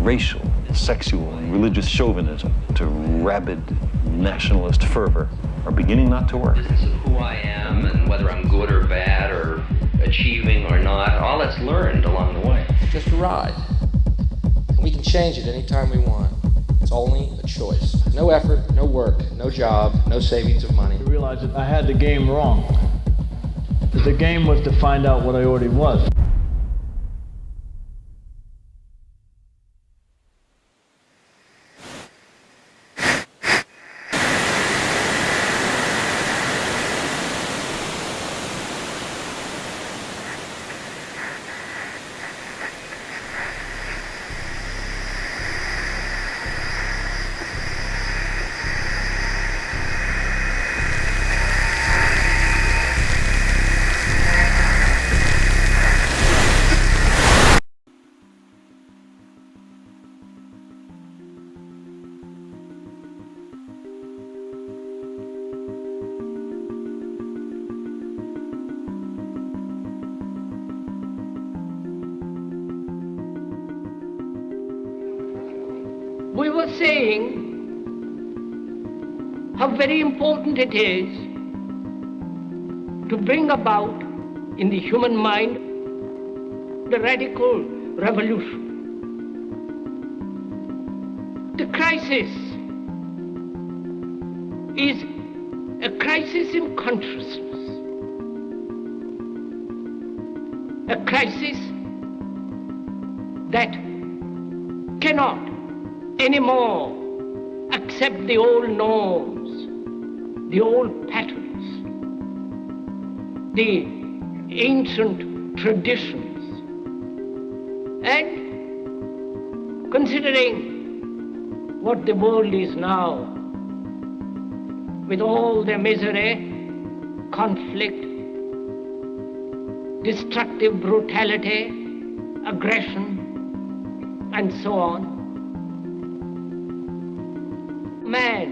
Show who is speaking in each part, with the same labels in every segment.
Speaker 1: racial, sexual, and religious chauvinism to rabid nationalist fervor are beginning not to work.
Speaker 2: Business of who I am and whether I'm good or bad or achieving or not, all that's learned along the way.
Speaker 3: It's just a ride. And we can change it anytime we want. It's only a choice. No effort, no work, no job, no savings of money.
Speaker 4: I realized that I had the game wrong. That the game was to find out what I already was.
Speaker 5: We were saying how very important it is to bring about in the human mind the radical revolution. The crisis is a crisis in consciousness, a crisis that cannot anymore accept the old norms, the old patterns, the ancient traditions. And considering what the world is now, with all the misery, conflict, destructive brutality, aggression, and so on, man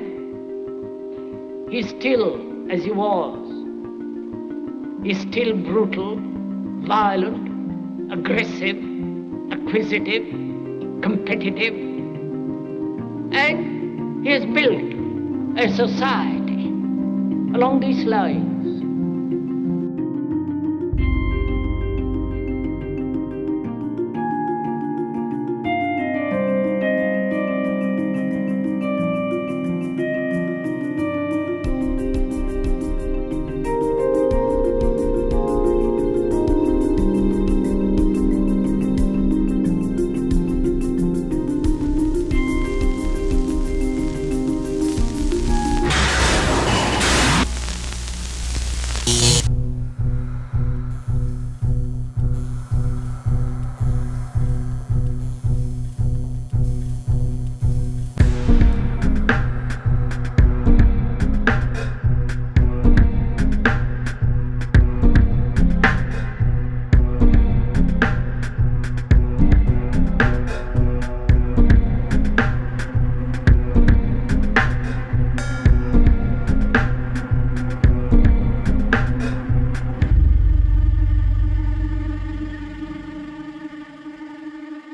Speaker 5: is still as he was. He's still brutal, violent, aggressive, acquisitive, competitive, and he has built a society along these lines.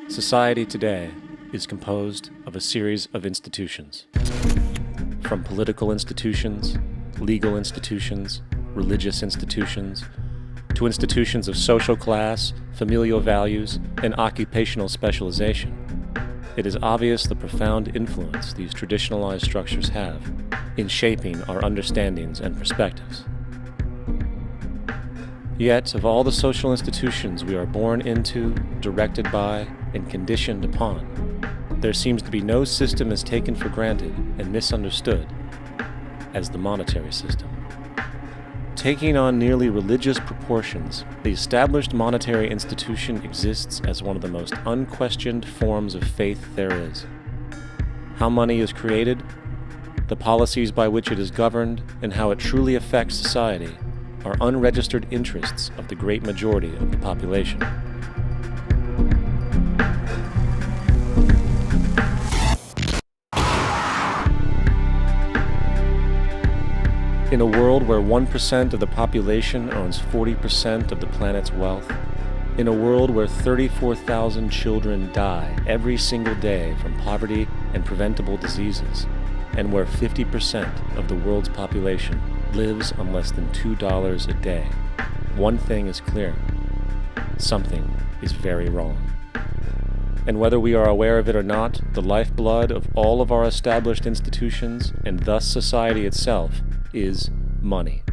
Speaker 6: Society today is composed of a series of institutions. From political institutions, legal institutions, religious institutions, to institutions of social class, familial values, and occupational specialization. It is obvious the profound influence these traditionalized structures have in shaping our understandings and perspectives. Yet, of all the social institutions we are born into, directed by, and conditioned upon, there seems to be no system as taken for granted and misunderstood as the monetary system. Taking on nearly religious proportions, the established monetary institution exists as one of the most unquestioned forms of faith there is. How money is created, the policies by which it is governed, and how it truly affects society are unregistered interests of the great majority of the population. In a world where 1% of the population owns 40% of the planet's wealth, In a world where 34,000 children die every single day from poverty and preventable diseases, and where 50% of the world's population lives on less than $2 a day, one thing is clear: something is very wrong. And whether we are aware of it or not, the lifeblood of all of our established institutions, and thus society itself, is money.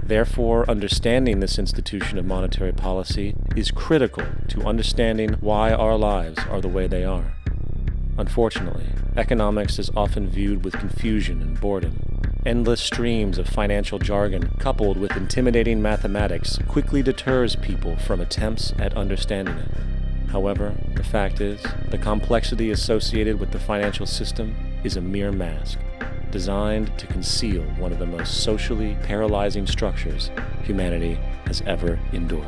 Speaker 6: Therefore, understanding this institution of monetary policy is critical to understanding why our lives are the way they are. Unfortunately, economics is often viewed with confusion and boredom. Endless streams of financial jargon, coupled with intimidating mathematics, quickly deters people from attempts at understanding it. However, the fact is, the complexity associated with the financial system is a mere mask, designed to conceal one of the most socially paralyzing structures humanity has ever endured.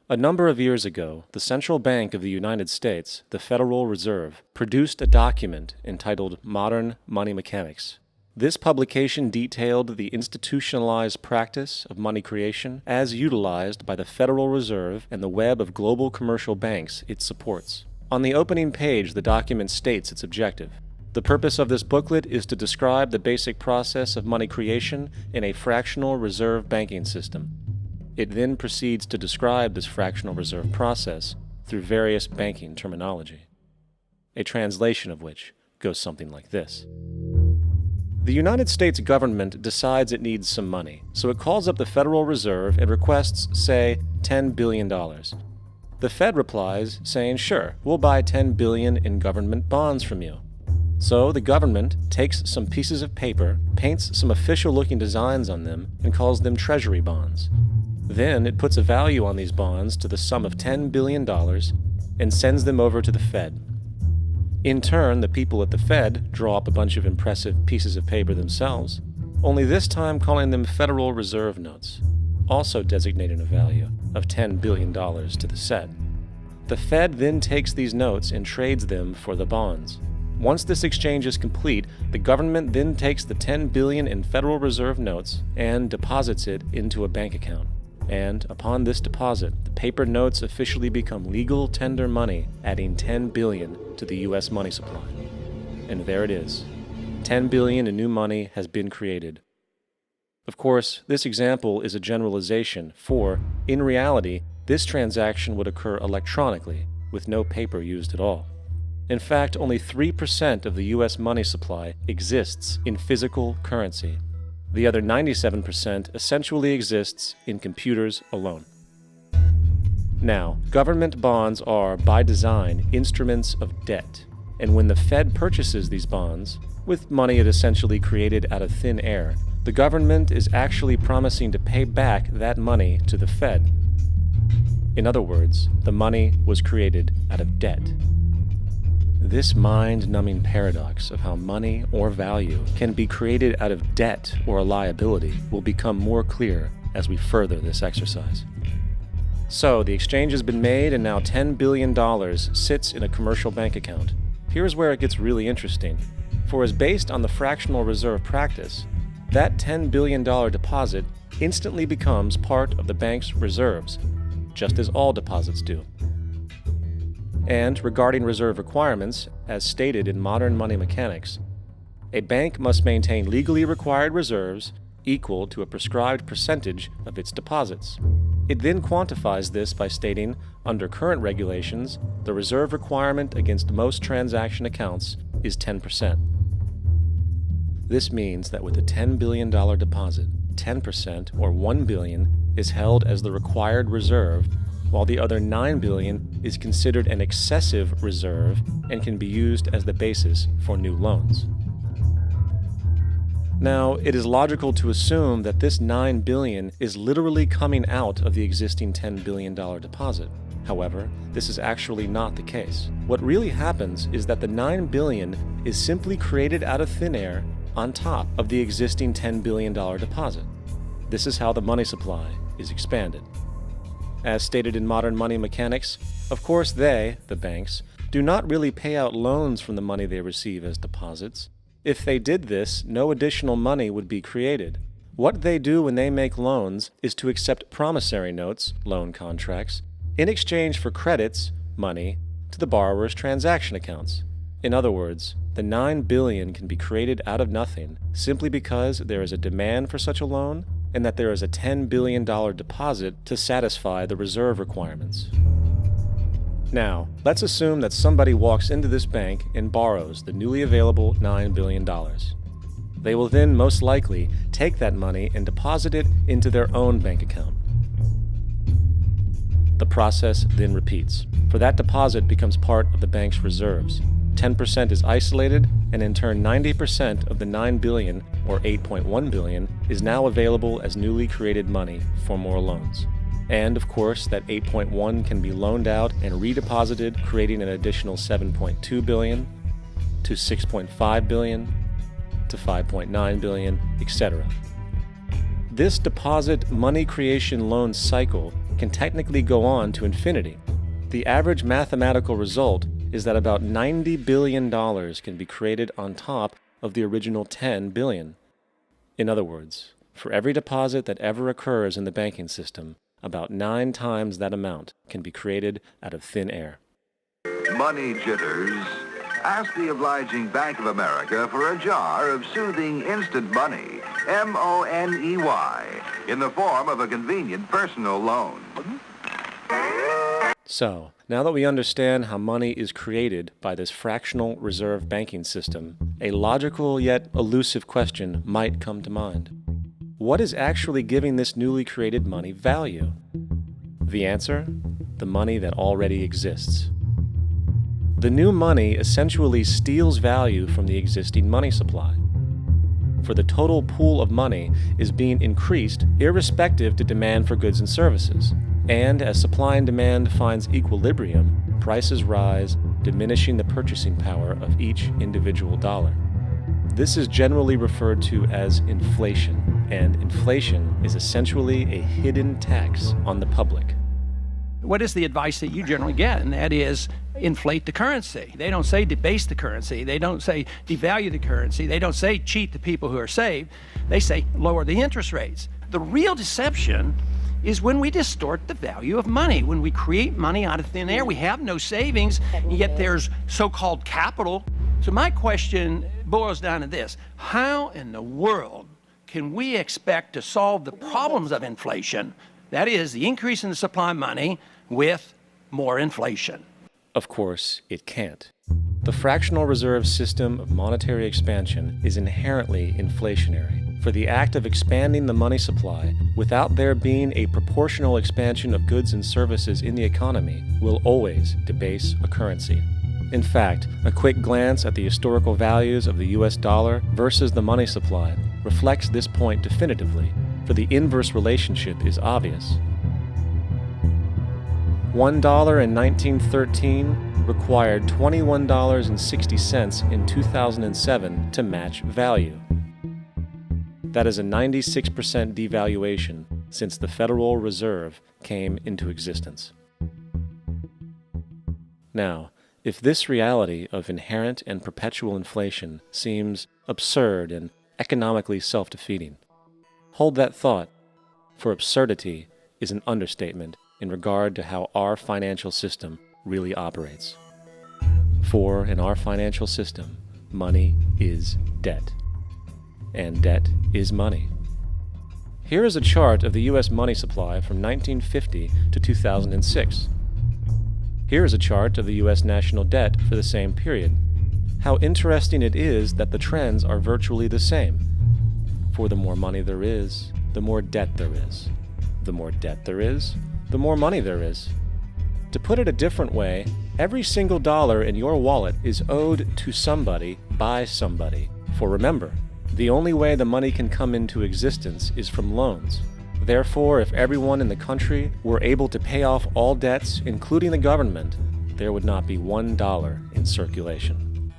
Speaker 6: A number of years ago, the Central Bank of the United States, the Federal Reserve, produced a document entitled Modern Money Mechanics. This publication detailed the institutionalized practice of money creation as utilized by the Federal Reserve and the web of global commercial banks it supports. On the opening page, the document states its objective. The purpose of this booklet is to describe the basic process of money creation in a fractional reserve banking system. It then proceeds to describe this fractional reserve process through various banking terminology, a translation of which goes something like this. The United States government decides it needs some money, so it calls up the Federal Reserve and requests, say, $10 billion. The Fed replies, saying, sure, we'll buy $10 billion in government bonds from you. So the government takes some pieces of paper, paints some official-looking designs on them, and calls them treasury bonds. Then it puts a value on these bonds to the sum of $10 billion and sends them over to the Fed. In turn, the people at the Fed draw up a bunch of impressive pieces of paper themselves, only this time calling them Federal Reserve notes, also designating a value of $10 billion to the set. The Fed then takes these notes and trades them for the bonds. Once this exchange is complete, the government then takes the $10 billion in Federal Reserve notes and deposits it into a bank account. And upon this deposit, the paper notes officially become legal tender money, adding $10 billion to the U.S. money supply. And there it is. $10 billion in new money has been created. Of course, this example is a generalization, for, in reality, this transaction would occur electronically, with no paper used at all. In fact, only 3% of the U.S. money supply exists in physical currency. The other 97% essentially exists in computers alone. Now, government bonds are, by design, instruments of debt, and when the Fed purchases these bonds, with money it essentially created out of thin air, the government is actually promising to pay back that money to the Fed. In other words, the money was created out of debt. This mind-numbing paradox of how money or value can be created out of debt or a liability will become more clear as we further this exercise. So, the exchange has been made and now $10 billion sits in a commercial bank account. Here's where it gets really interesting. For as based on the fractional reserve practice, that $10 billion deposit instantly becomes part of the bank's reserves, just as all deposits do. And regarding reserve requirements, as stated in Modern Money Mechanics, a bank must maintain legally required reserves equal to a prescribed percentage of its deposits. It then quantifies this by stating, under current regulations, the reserve requirement against most transaction accounts is 10%. This means that with a $10 billion deposit, 10%, or $1 billion, is held as the required reserve, while the other $9 billion is considered an excessive reserve and can be used as the basis for new loans. Now, it is logical to assume that this $9 billion is literally coming out of the existing $10 billion deposit. However, this is actually not the case. What really happens is that the $9 billion is simply created out of thin air on top of the existing $10 billion deposit. This is how the money supply is expanded. As stated in modern money mechanics, of course they, the banks, do not really pay out loans from the money they receive as deposits. If they did this, no additional money would be created. What they do when they make loans is to accept promissory notes, loan contracts, in exchange for credits, money, to the borrower's transaction accounts. In other words, the $9 billion can be created out of nothing simply because there is a demand for such a loan and that there is a $10 billion deposit to satisfy the reserve requirements. Now, let's assume that somebody walks into this bank and borrows the newly available $9 billion. They will then most likely take that money and deposit it into their own bank account. The process then repeats, for that deposit becomes part of the bank's reserves. 10% is isolated, and in turn 90% of the $9 billion, or $8.1 billion, is now available as newly created money for more loans. And of course, that 8.1 can be loaned out and redeposited, creating an additional 7.2 billion, to 6.5 billion, to 5.9 billion, etc. This deposit money creation loan cycle can technically go on to infinity. The average mathematical result is that about $90 billion can be created on top of the original $10 billion. In other words, for every deposit that ever occurs in the banking system, about 9 times that amount can be created out of thin air.
Speaker 7: Money jitters? Ask the obliging Bank of America for a jar of soothing instant money, M-O-N-E-Y, in the form of a convenient personal loan.
Speaker 6: So, now that we understand how money is created by this fractional reserve banking system, a logical yet elusive question might come to mind. What is actually giving this newly created money value? The answer? The money that already exists. The new money essentially steals value from the existing money supply. For the total pool of money is being increased irrespective to demand for goods and services. And as supply and demand finds equilibrium, prices rise, diminishing the purchasing power of each individual dollar. This is generally referred to as inflation, and inflation is essentially a hidden tax on the public.
Speaker 8: What is the advice that you generally get? And that is inflate the currency. They don't say debase the currency. They don't say devalue the currency. They don't say cheat the people who are saved. They say lower the interest rates. The real deception is when we distort the value of money. When we create money out of thin air, we have no savings, and yet there's so-called capital. So my question boils down to this: how in the world can we expect to solve the problems of inflation, that is, the increase in the supply of money, with more inflation?
Speaker 6: Of course, it can't. The fractional reserve system of monetary expansion is inherently inflationary. For the act of expanding the money supply without there being a proportional expansion of goods and services in the economy will always debase a currency. In fact, a quick glance at the historical values of the US dollar versus the money supply reflects this point definitively, for the inverse relationship is obvious. $1 in 1913 required $21.60 in 2007 to match value. That is a 96% devaluation since the Federal Reserve came into existence. Now, if this reality of inherent and perpetual inflation seems absurd and economically self-defeating, hold that thought, for absurdity is an understatement in regard to how our financial system really operates. For in our financial system, money is debt. And debt is money. Here is a chart of the U.S. money supply from 1950 to 2006. Here is a chart of the U.S. national debt for the same period. How interesting it is that the trends are virtually the same. For the more money there is, the more debt there is. The more debt there is, the more money there is. To put it a different way, every single dollar in your wallet is owed to somebody by somebody. For remember, the only way the money can come into existence is from loans. Therefore, if everyone in the country were able to pay off all debts, including the government, there would not be $1 in circulation.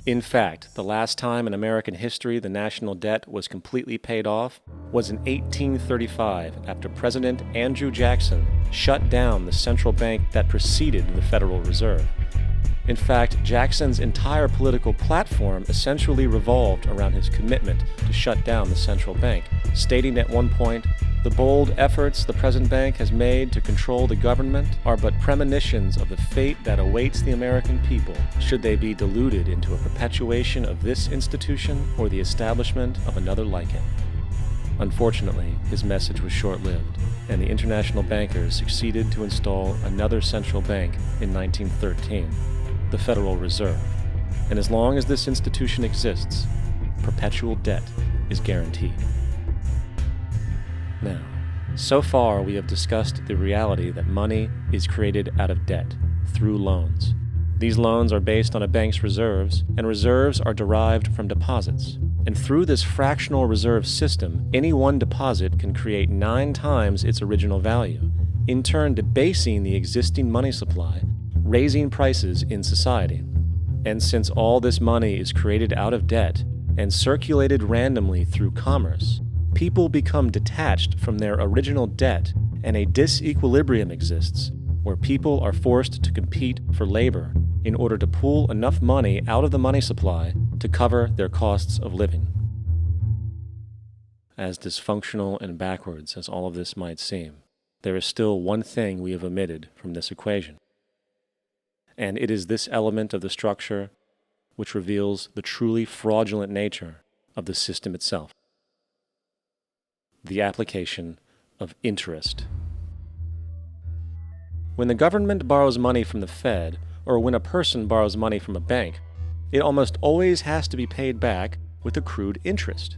Speaker 6: In fact, the last time in American history the national debt was completely paid off was in 1835 after President Andrew Jackson shut down the central bank that preceded the Federal Reserve. In fact, Jackson's entire political platform essentially revolved around his commitment to shut down the central bank, stating at one point, "The bold efforts the present bank has made to control the government are but premonitions of the fate that awaits the American people should they be deluded into a perpetuation of this institution or the establishment of another like it." Unfortunately, his message was short-lived, and the international bankers succeeded to install another central bank in 1913, the Federal Reserve. And as long as this institution exists, perpetual debt is guaranteed. Now, so far we have discussed the reality that money is created out of debt, through loans. These loans are based on a bank's reserves, and reserves are derived from deposits. And through this fractional reserve system, any one deposit can create 9 times its original value, in turn debasing the existing money supply, raising prices in society. And since all this money is created out of debt and circulated randomly through commerce, people become detached from their original debt, and a disequilibrium exists where people are forced to compete for labor in order to pull enough money out of the money supply to cover their costs of living. As dysfunctional and backwards as all of this might seem, there is still one thing we have omitted from this equation. And it is this element of the structure which reveals the truly fraudulent nature of the system itself: the application of interest. When the government borrows money from the Fed, or when a person borrows money from a bank, it almost always has to be paid back with accrued interest.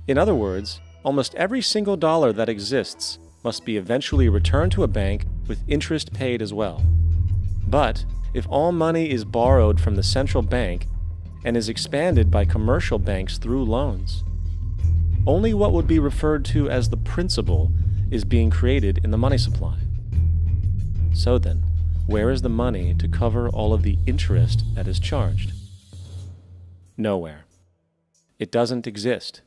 Speaker 6: In other words, almost every single dollar that exists must be eventually returned to a bank with interest paid as well. But if all money is borrowed from the central bank and is expanded by commercial banks through loans, only what would be referred to as the principal is being created in the money supply. So then, where is the money to cover all of the interest that is charged? Nowhere. It doesn't exist.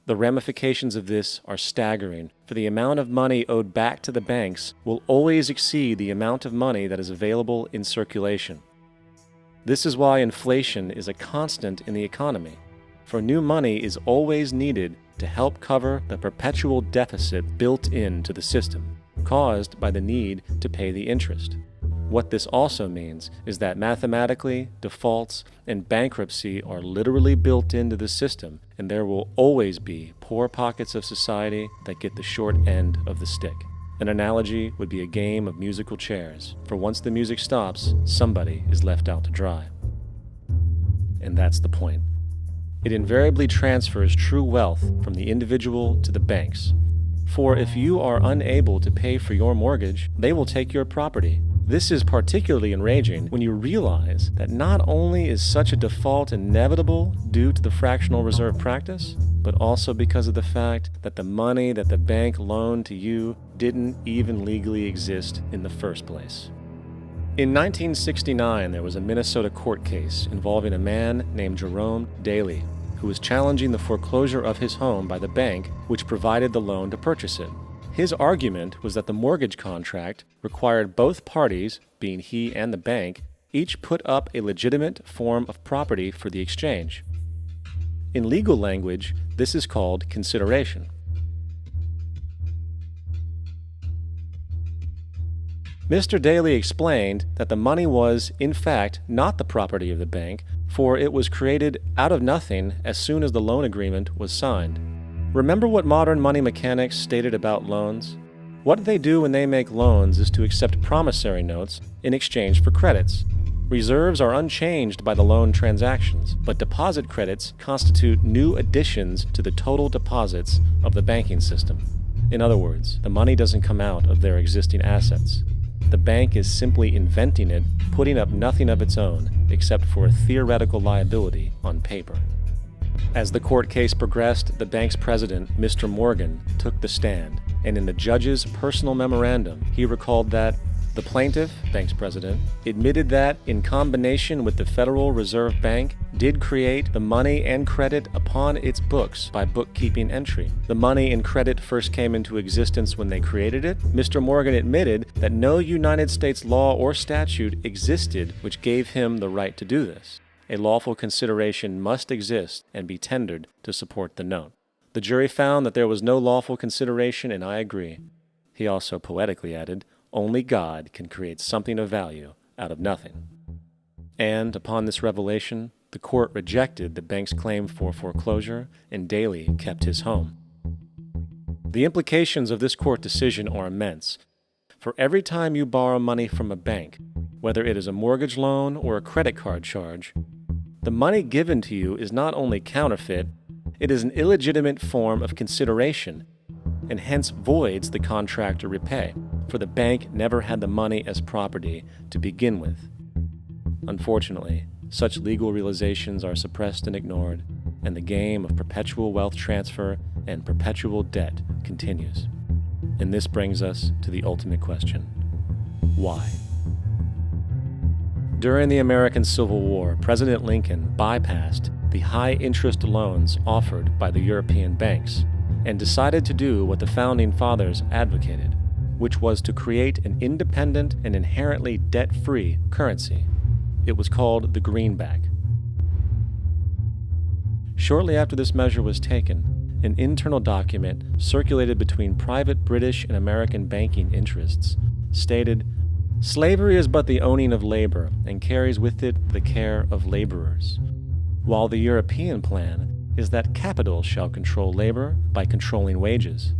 Speaker 6: The ramifications of this are staggering, for the amount of money owed back to the banks will always exceed the amount of money that is available in circulation. This is why inflation is a constant in the economy, for new money is always needed to help cover the perpetual deficit built into the system, caused by the need to pay the interest. What this also means is that mathematically, defaults and bankruptcy are literally built into the system, and there will always be poor pockets of society that get the short end of the stick. An analogy would be a game of musical chairs, for once the music stops, somebody is left out to dry. And that's the point. It invariably transfers true wealth from the individual to the banks. For if you are unable to pay for your mortgage, they will take your property. This is particularly enraging when you realize that not only is such a default inevitable due to the fractional reserve practice, but also because of the fact that the money that the bank loaned to you didn't even legally exist in the first place. In 1969, there was a Minnesota court case involving a man named Jerome Daley, who was challenging the foreclosure of his home by the bank which provided the loan to purchase it. His argument was that the mortgage contract required both parties, being he and the bank, each put up a legitimate form of property for the exchange. In legal language, this is called consideration. Mr. Daley explained that the money was, in fact, not the property of the bank, for it was created out of nothing as soon as the loan agreement was signed. Remember what modern money mechanics stated about loans? What they do when they make loans is to accept promissory notes in exchange for credits. Reserves are unchanged by the loan transactions, but deposit credits constitute new additions to the total deposits of the banking system. In other words, the money doesn't come out of their existing assets. The bank is simply inventing it, putting up nothing of its own, except for a theoretical liability on paper. As the court case progressed, the bank's president, Mr. Morgan, took the stand, and in the judge's personal memorandum, he recalled that, The plaintiff, bank's president, admitted that, in combination with the Federal Reserve Bank, did create the money and credit upon its books by bookkeeping entry. The money and credit first came into existence when they created it. Mr. Morgan admitted that no United States law or statute existed which gave him the right to do this. A lawful consideration must exist and be tendered to support the note. The jury found that there was no lawful consideration, and I agree. He also poetically added, "Only God can create something of value out of nothing." And upon this revelation, the court rejected the bank's claim for foreclosure, and Daley kept his home. The implications of this court decision are immense. For every time you borrow money from a bank, whether it is a mortgage loan or a credit card charge, the money given to you is not only counterfeit, it is an illegitimate form of consideration, and hence voids the contract to repay, for the bank never had the money as property to begin with. Unfortunately, such legal realizations are suppressed and ignored, and the game of perpetual wealth transfer and perpetual debt continues. And this brings us to the ultimate question: why? During the American Civil War, President Lincoln bypassed the high-interest loans offered by the European banks and decided to do what the Founding Fathers advocated, which was to create an independent and inherently debt-free currency. It was called the greenback. Shortly after this measure was taken, an internal document circulated between private British and American banking interests stated, "Slavery is but the owning of labor and carries with it the care of laborers, while the European plan is that capital shall control labor by controlling wages.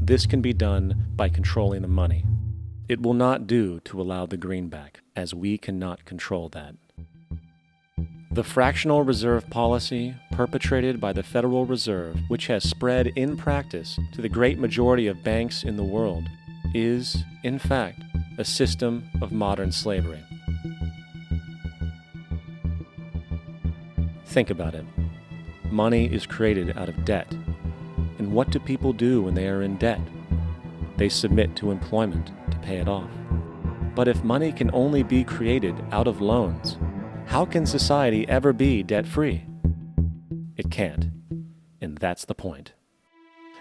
Speaker 6: This can be done by controlling the money. It will not do to allow the greenback, as we cannot control that." The fractional reserve policy perpetrated by the Federal Reserve, which has spread in practice to the great majority of banks in the world, is, in fact, a system of modern slavery. Think about it. Money is created out of debt. And what do people do when they are in debt? They submit to employment to pay it off. But if money can only be created out of loans, how can society ever be debt-free? It can't. And that's the point.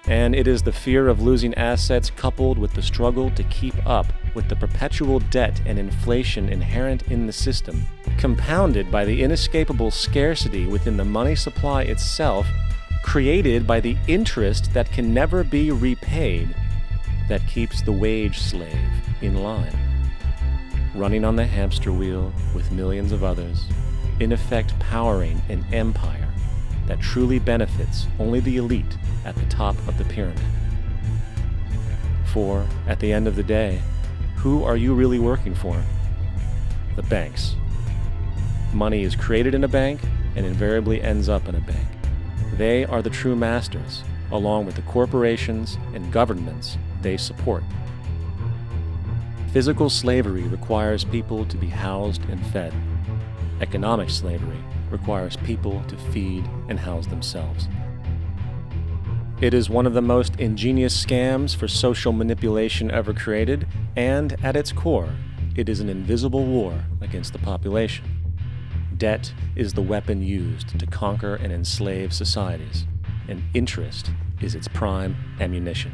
Speaker 6: And it is the fear of losing assets coupled with the struggle to keep up with the perpetual debt and inflation inherent in the system, compounded by the inescapable scarcity within the money supply itself, created by the interest that can never be repaid, that keeps the wage slave in line, running on the hamster wheel with millions of others, in effect powering an empire that truly benefits only the elite at the top of the pyramid. For, at the end of the day, who are you really working for? The banks. Money is created in a bank and invariably ends up in a bank. They are the true masters, along with the corporations and governments they support. Physical slavery requires people to be housed and fed. Economic slavery requires people to feed and house themselves. It is one of the most ingenious scams for social manipulation ever created, and at its core, it is an invisible war against the population. Debt is the weapon used to conquer and enslave societies, and interest is its prime ammunition.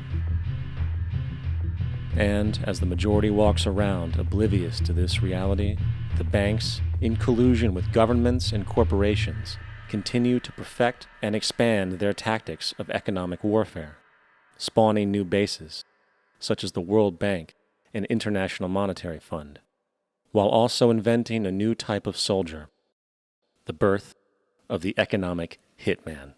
Speaker 6: And as the majority walks around oblivious to this reality, the banks, in collusion with governments and corporations, continue to perfect and expand their tactics of economic warfare, spawning new bases, such as the World Bank and International Monetary Fund, while also inventing a new type of soldier, the birth of the economic hitman.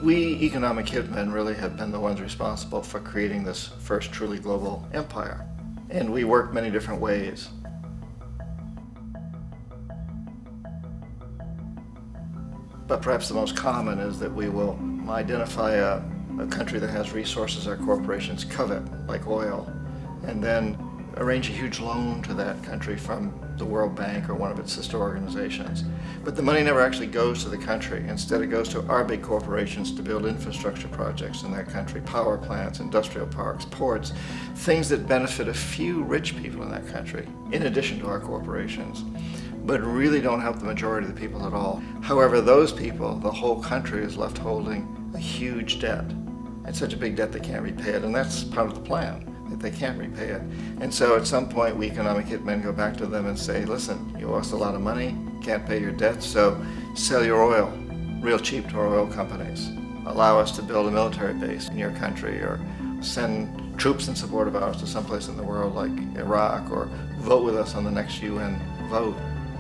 Speaker 9: We economic hitmen really have been the ones responsible for creating this first truly global empire. And we work many different ways. But perhaps the most common is that we will identify a country that has resources our corporations covet, like oil, and then arrange a huge loan to that country from the World Bank or one of its sister organizations. But the money never actually goes to the country. Instead, it goes to our big corporations to build infrastructure projects in that country, power plants, industrial parks, ports, things that benefit a few rich people in that country, in addition to our corporations, but really don't help the majority of the people at all. However, those people, the whole country is left holding a huge debt. It's such a big debt they can't repay it, and that's part of the plan, that they can't repay it. And so at some point, we economic hitmen go back to them and say, listen, you owe us a lot of money, can't pay your debts, so sell your oil real cheap to our oil companies. Allow us to build a military base in your country, or send troops in support of ours to someplace in the world like Iraq, or vote with us on the next UN vote.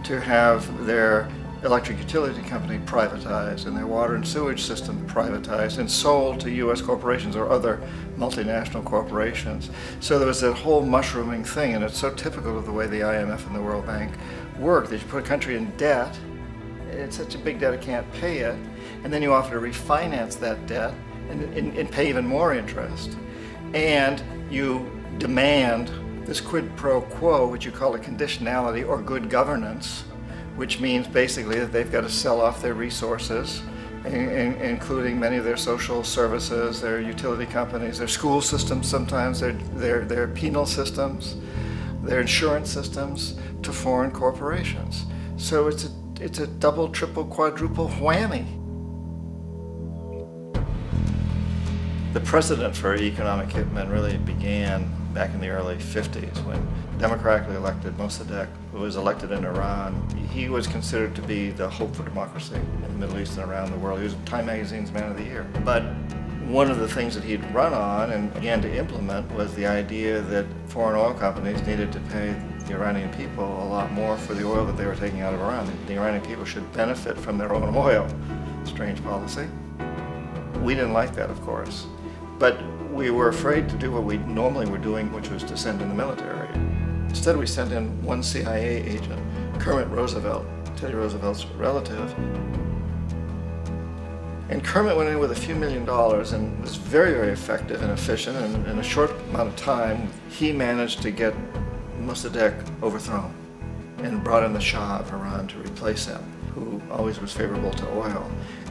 Speaker 9: To have their electric utility company privatized and their water and sewage system privatized and sold to U.S. corporations or other multinational corporations. So there was that whole mushrooming thing, and it's so typical of the way the IMF and the World Bank work, that you put a country in debt, it's such a big debt it can't pay it, and then you offer to refinance that debt and pay even more interest. And you demand this quid pro quo, which you call a conditionality or good governance, which means basically that they've got to sell off their resources, including many of their social services, their utility companies, their school systems sometimes, their penal systems, their insurance systems, to foreign corporations. So it's a double, triple, quadruple whammy. The precedent for economic hitmen really began back in the early 50s when democratically elected Mossadegh, who was elected in Iran, he was considered to be the hope for democracy in the Middle East and around the world. He was Time Magazine's Man of the Year. But one of the things that he'd run on and began to implement was the idea that foreign oil companies needed to pay the Iranian people a lot more for the oil that they were taking out of Iran. The Iranian people should benefit from their own oil. Strange policy. We didn't like that, of course. But we were afraid to do what we normally were doing, which was to send in the military. Instead, we sent in one CIA agent, Kermit Roosevelt, Teddy Roosevelt's relative. And Kermit went in with a few $1 million and was very, very effective and efficient. And in a short amount of time, he managed to get Mossadegh overthrown and brought in the Shah of Iran to replace him, who always was favorable to oil.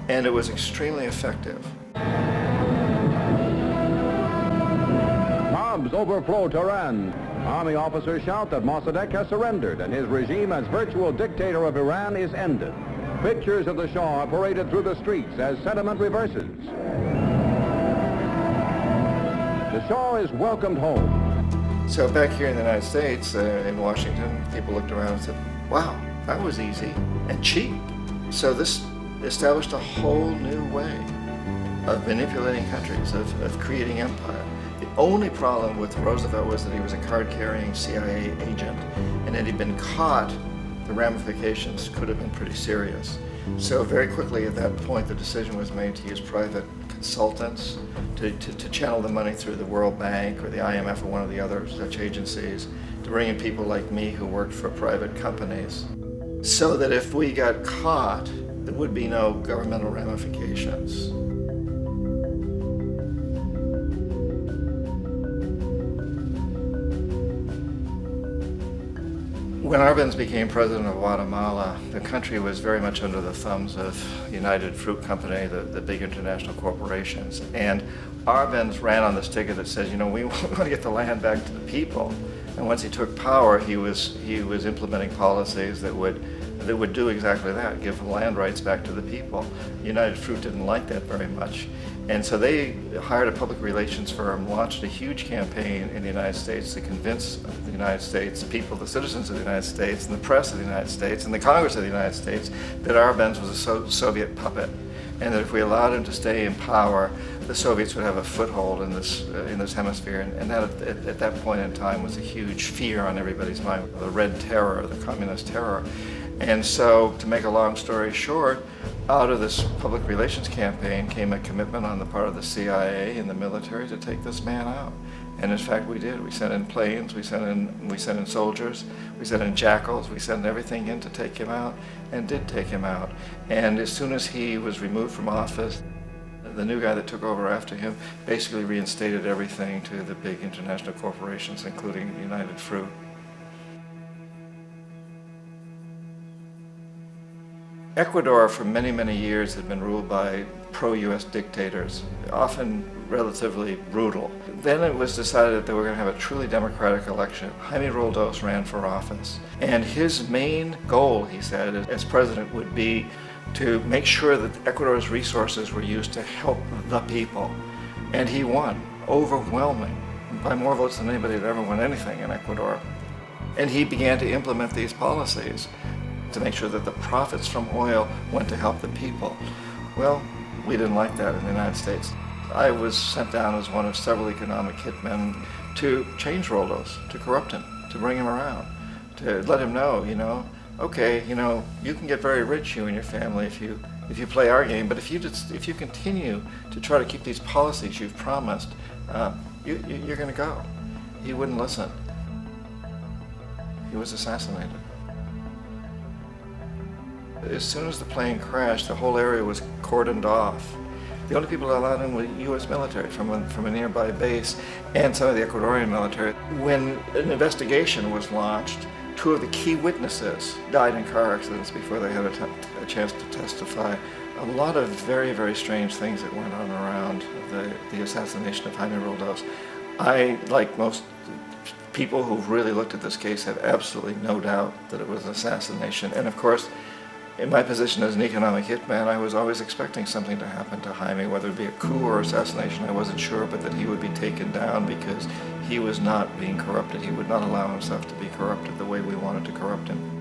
Speaker 9: And it was extremely effective.
Speaker 10: Mobs overflow Tehran. Army officers shout that Mossadegh has surrendered and his regime as virtual dictator of Iran is ended. Pictures of the Shah are paraded through the streets as sentiment reverses. The Shah is welcomed home.
Speaker 9: So back here in the United States, in Washington, people looked around and said, wow, that was easy and cheap. So this established a whole new way of manipulating countries, of creating empire. The only problem with Roosevelt was that he was a card-carrying CIA agent, and had he been caught, the ramifications could have been pretty serious. So very quickly at that point, the decision was made to use private consultants to channel the money through the World Bank or the IMF or one of the other such agencies, to bring in people like me who worked for private companies, so that if we got caught, there would be no governmental ramifications. When Arbenz became president of Guatemala, the country was very much under the thumbs of United Fruit Company, the big international corporations. And Arbenz ran on this ticket that says, you know, we want to get the land back to the people. And once he took power, he was implementing policies that would do exactly that, give land rights back to the people. United Fruit didn't like that very much. And so they hired a public relations firm, launched a huge campaign in the United States to convince the United States people, the citizens of the United States, and the press of the United States, and the Congress of the United States, that Arbenz was a Soviet puppet, and that if we allowed him to stay in power, the Soviets would have a foothold in this hemisphere. And that at that point in time was a huge fear on everybody's mind, the Red Terror, the Communist terror. And so, to make a long story short, out of this public relations campaign came a commitment on the part of the CIA and the military to take this man out. And in fact, we did. We sent in planes, we sent in soldiers, we sent in jackals, we sent everything in to take him out, and did take him out. And as soon as he was removed from office, the new guy that took over after him basically reinstated everything to the big international corporations, including United Fruit. Ecuador for many, many years had been ruled by pro-US dictators, often relatively brutal. Then it was decided that they were going to have a truly democratic election. Jaime Roldos ran for office, and his main goal, he said, as president would be to make sure that Ecuador's resources were used to help the people. And he won, overwhelming, by more votes than anybody had ever won anything in Ecuador. And he began to implement these policies to make sure that the profits from oil went to help the people. Well, we didn't like that in the United States. I was sent down as one of several economic hitmen to change Roldos, to corrupt him, to bring him around, to let him know, okay, you can get very rich, you and your family, if you play our game, but if you continue to try to keep these policies you've promised, you're going to go. He wouldn't listen. He was assassinated. As soon as the plane crashed, the whole area was cordoned off. The only people allowed in were U.S. military from a nearby base and some of the Ecuadorian military. When an investigation was launched, 2 of the key witnesses died in car accidents before they had a chance to testify. A lot of very, very strange things that went on around the assassination of Jaime Roldos. I, like most people who've really looked at this case, have absolutely no doubt that it was an assassination. And of course, in my position as an economic hitman, I was always expecting something to happen to Jaime, whether it be a coup or assassination, I wasn't sure, but that he would be taken down because he was not being corrupted. He would not allow himself to be corrupted the way we wanted to corrupt him.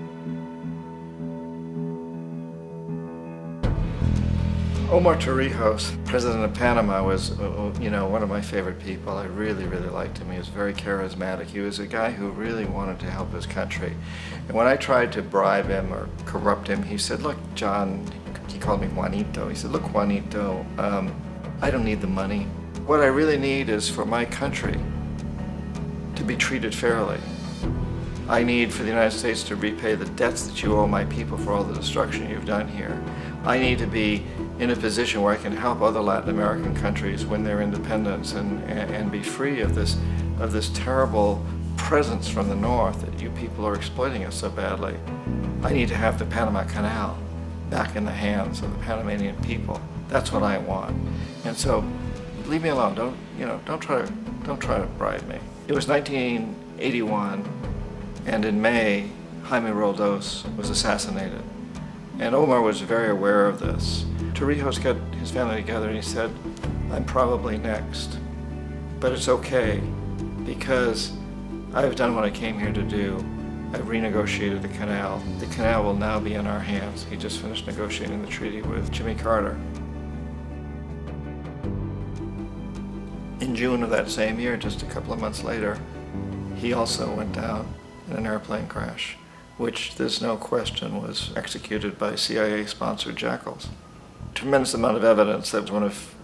Speaker 9: Omar Torrijos, president of Panama, was one of my favorite people. I really, really liked him. He was very charismatic. He was a guy who really wanted to help his country. And when I tried to bribe him or corrupt him, he said, look, John, he called me Juanito. He said, look, Juanito, I don't need the money. What I really need is for my country to be treated fairly. I need for the United States to repay the debts that you owe my people for all the destruction you've done here. I need to be in a position where I can help other Latin American countries win their independence and be free of this terrible presence from the north that you people are exploiting us so badly. I need to have the Panama Canal back in the hands of the Panamanian people. That's what I want. And so, leave me alone. Don't try to bribe me. It was 1981, and in May, Jaime Roldos was assassinated. And Omar was very aware of this. Torrijos got his family together and he said, I'm probably next, but it's okay because I've done what I came here to do. I've renegotiated the canal. The canal will now be in our hands. He just finished negotiating the treaty with Jimmy Carter. In June of that same year, just a couple of months later, he also went down in an airplane crash, which there's no question was executed by CIA-sponsored jackals. Tremendous amount of evidence that one of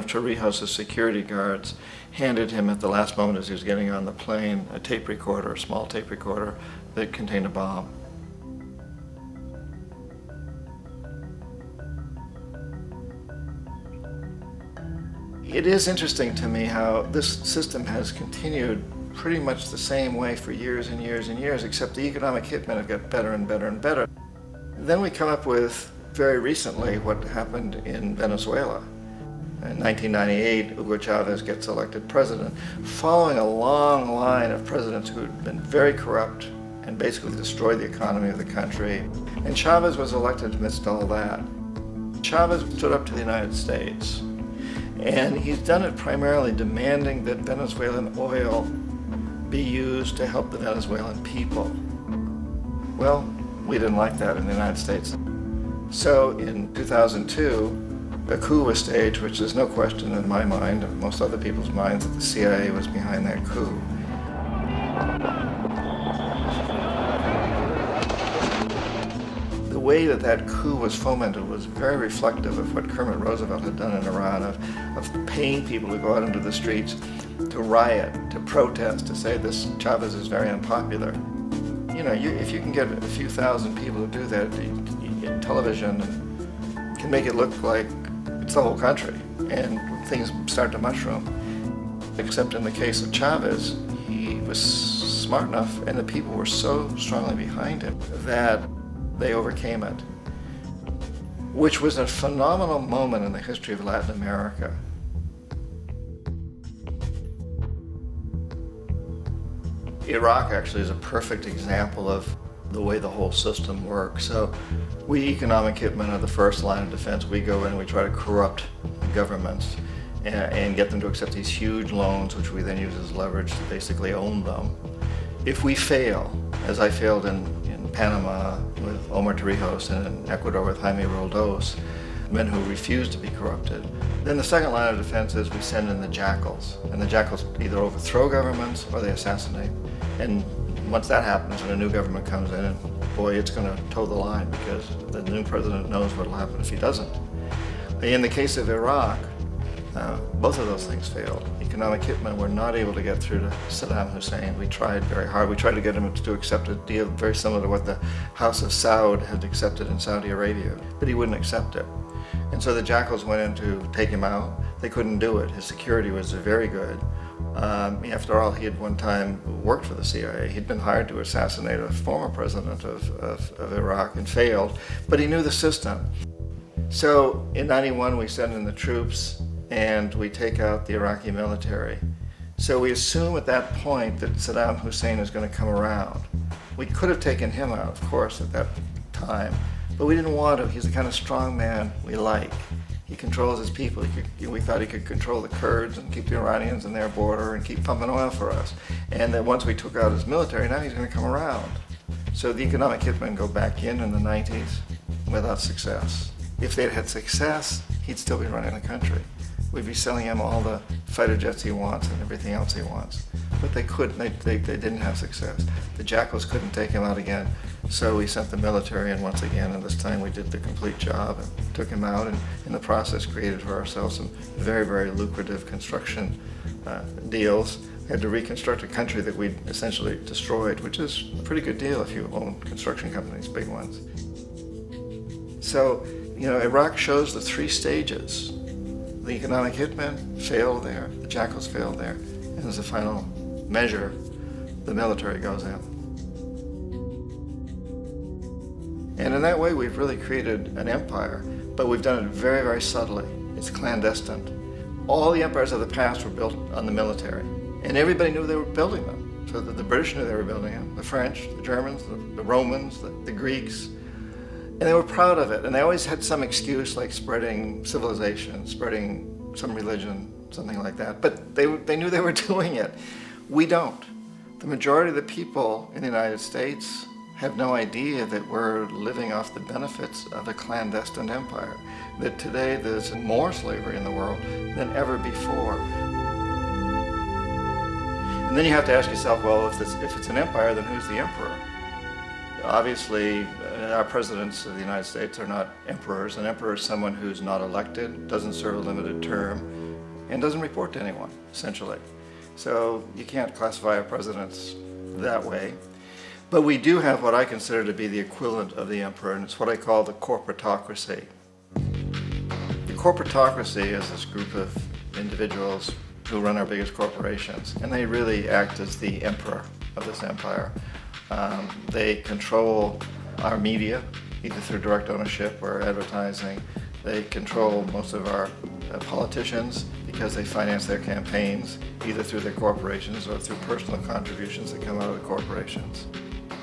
Speaker 9: Torrijos' security guards handed him at the last moment as he was getting on the plane a tape recorder, a small tape recorder that contained a bomb. It is interesting to me how this system has continued pretty much the same way for years and years and years, except the economic hitmen have got better and better and better. Then we come up with, very recently, what happened in Venezuela. In 1998, Hugo Chavez gets elected president, following a long line of presidents who had been very corrupt and basically destroyed the economy of the country. And Chavez was elected amidst all that. Chavez stood up to the United States, and he's done it primarily demanding that Venezuelan oil be used to help the Venezuelan people. Well, we didn't like that in the United States. So in 2002, a coup was staged, which there's no question in my mind, and most other people's minds, that the CIA was behind that coup. The way that coup was fomented was very reflective of what Kermit Roosevelt had done in Iran, of paying people to go out into the streets, to riot, to protest, to say this Chavez is very unpopular. If you can get a few thousand people to do that, television can make it look like it's the whole country. and things started to mushroom. Except in the case of Chavez, he was smart enough and the people were so strongly behind him that they overcame it, which was a phenomenal moment in the history of Latin America. Iraq actually is a perfect example of the way the whole system works. So we economic hitmen are the first line of defense. We go in and we try to corrupt governments and get them to accept these huge loans, which we then use as leverage to basically own them. If we fail, as I failed in Panama with Omar Torrijos and in Ecuador with Jaime Roldos, men who refused to be corrupted, then the second line of defense is we send in the jackals. And the jackals either overthrow governments or they assassinate. And once that happens and a new government comes in, and boy, it's going to toe the line because the new president knows what will happen if he doesn't. In the case of Iraq, both of those things failed. Economic hitmen were not able to get through to Saddam Hussein. We tried very hard. We tried to get him to accept a deal very similar to what the House of Saud had accepted in Saudi Arabia, but he wouldn't accept it. And so the jackals went in to take him out. They couldn't do it. His security was very good. After all, he had one time worked for the CIA. He'd been hired to assassinate a former president of Iraq and failed, but he knew the system. So in '91, we send in the troops and we take out the Iraqi military. So we assume at that point that Saddam Hussein is going to come around. We could have taken him out, of course, at that time, but we didn't want to. He's the kind of strong man we like. He controls his people. We thought he could control the Kurds and keep the Iranians in their border and keep pumping oil for us. And then once we took out his military, now he's going to come around. So the economic hitmen go back in the 90s without success. If they'd had success, he'd still be running the country. We'd be selling him all the fighter jets he wants and everything else he wants. But they couldn't, they didn't have success. The jackals couldn't take him out again, so we sent the military in once again, and this time we did the complete job and took him out, and in the process created for ourselves some very, very lucrative construction deals. We had to reconstruct a country that we'd essentially destroyed, which is a pretty good deal if you own construction companies, big ones. So, Iraq shows the three stages. The economic hitmen failed there, the jackals failed there, and as a final measure, the military goes in. And in that way, we've really created an empire, but we've done it very, very subtly. It's clandestine. All the empires of the past were built on the military, and everybody knew they were building them. So the British knew they were building them, the French, the Germans, the Romans, the Greeks. And they were proud of it, and they always had some excuse like spreading civilization, spreading some religion, something like that. But they knew they were doing it. We don't. The majority of the people in the United States have no idea that we're living off the benefits of a clandestine empire, that today there's more slavery in the world than ever before. And then you have to ask yourself, well, if it's an empire, then who's the emperor? Obviously, our presidents of the United States are not emperors. An emperor is someone who's not elected, doesn't serve a limited term, and doesn't report to anyone, essentially. So you can't classify our presidents that way. But we do have what I consider to be the equivalent of the emperor, and it's what I call the corporatocracy. The corporatocracy is this group of individuals who run our biggest corporations, and they really act as the emperor of this empire. They control our media, either through direct ownership or advertising. They control most of our politicians because they finance their campaigns either through their corporations or through personal contributions that come out of the corporations.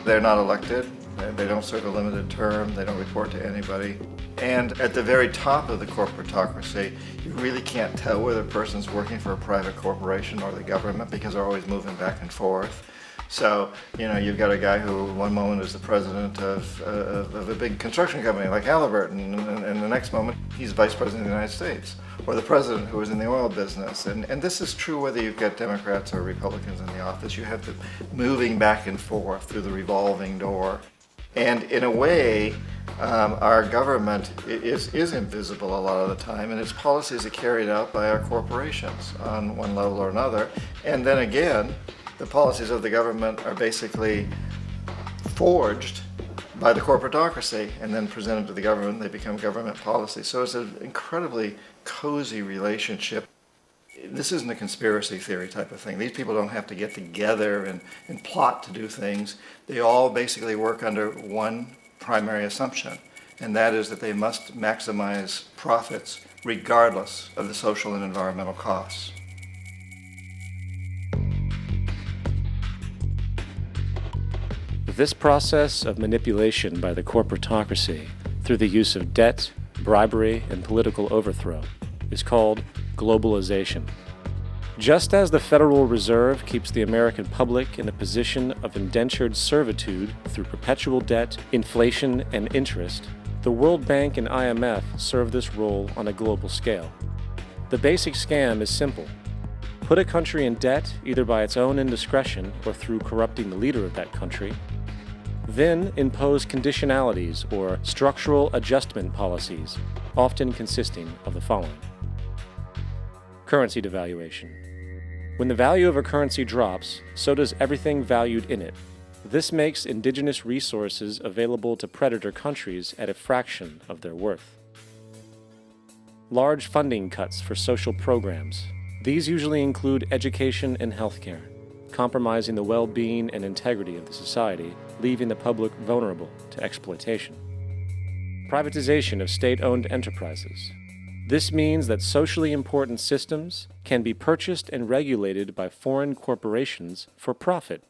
Speaker 9: They're not elected, they don't serve a limited term, they don't report to anybody. And at the very top of the corporatocracy, you really can't tell whether a person's working for a private corporation or the government because they're always moving back and forth. So, you've got a guy who one moment is the president of a big construction company like Halliburton, and the next moment he's vice president of the United States, or the president who is in the oil business. And this is true whether you've got Democrats or Republicans in the office. You have them moving back and forth through the revolving door. And in a way, our government is invisible a lot of the time, and its policies are carried out by our corporations on one level or another. And then again, the policies of the government are basically forged by the corporatocracy and then presented to the government. They become government policy. So it's an incredibly cozy relationship. This isn't a conspiracy theory type of thing. These people don't have to get together and plot to do things. They all basically work under one primary assumption, and that is that they must maximize profits regardless of the social and environmental costs.
Speaker 6: This process of manipulation by the corporatocracy through the use of debt, bribery, and political overthrow is called globalization. Just as the Federal Reserve keeps the American public in a position of indentured servitude through perpetual debt, inflation, and interest, the World Bank and IMF serve this role on a global scale. The basic scam is simple. Put a country in debt either by its own indiscretion or through corrupting the leader of that country, then impose conditionalities or structural adjustment policies, often consisting of the following. Currency devaluation. When the value of a currency drops, so does everything valued in it. This makes indigenous resources available to predator countries at a fraction of their worth. Large funding cuts for social programs. These usually include education and healthcare, compromising the well-being and integrity of the society, leaving the public vulnerable to exploitation. Privatization of state-owned enterprises. This means that socially important systems can be purchased and regulated by foreign corporations for profit.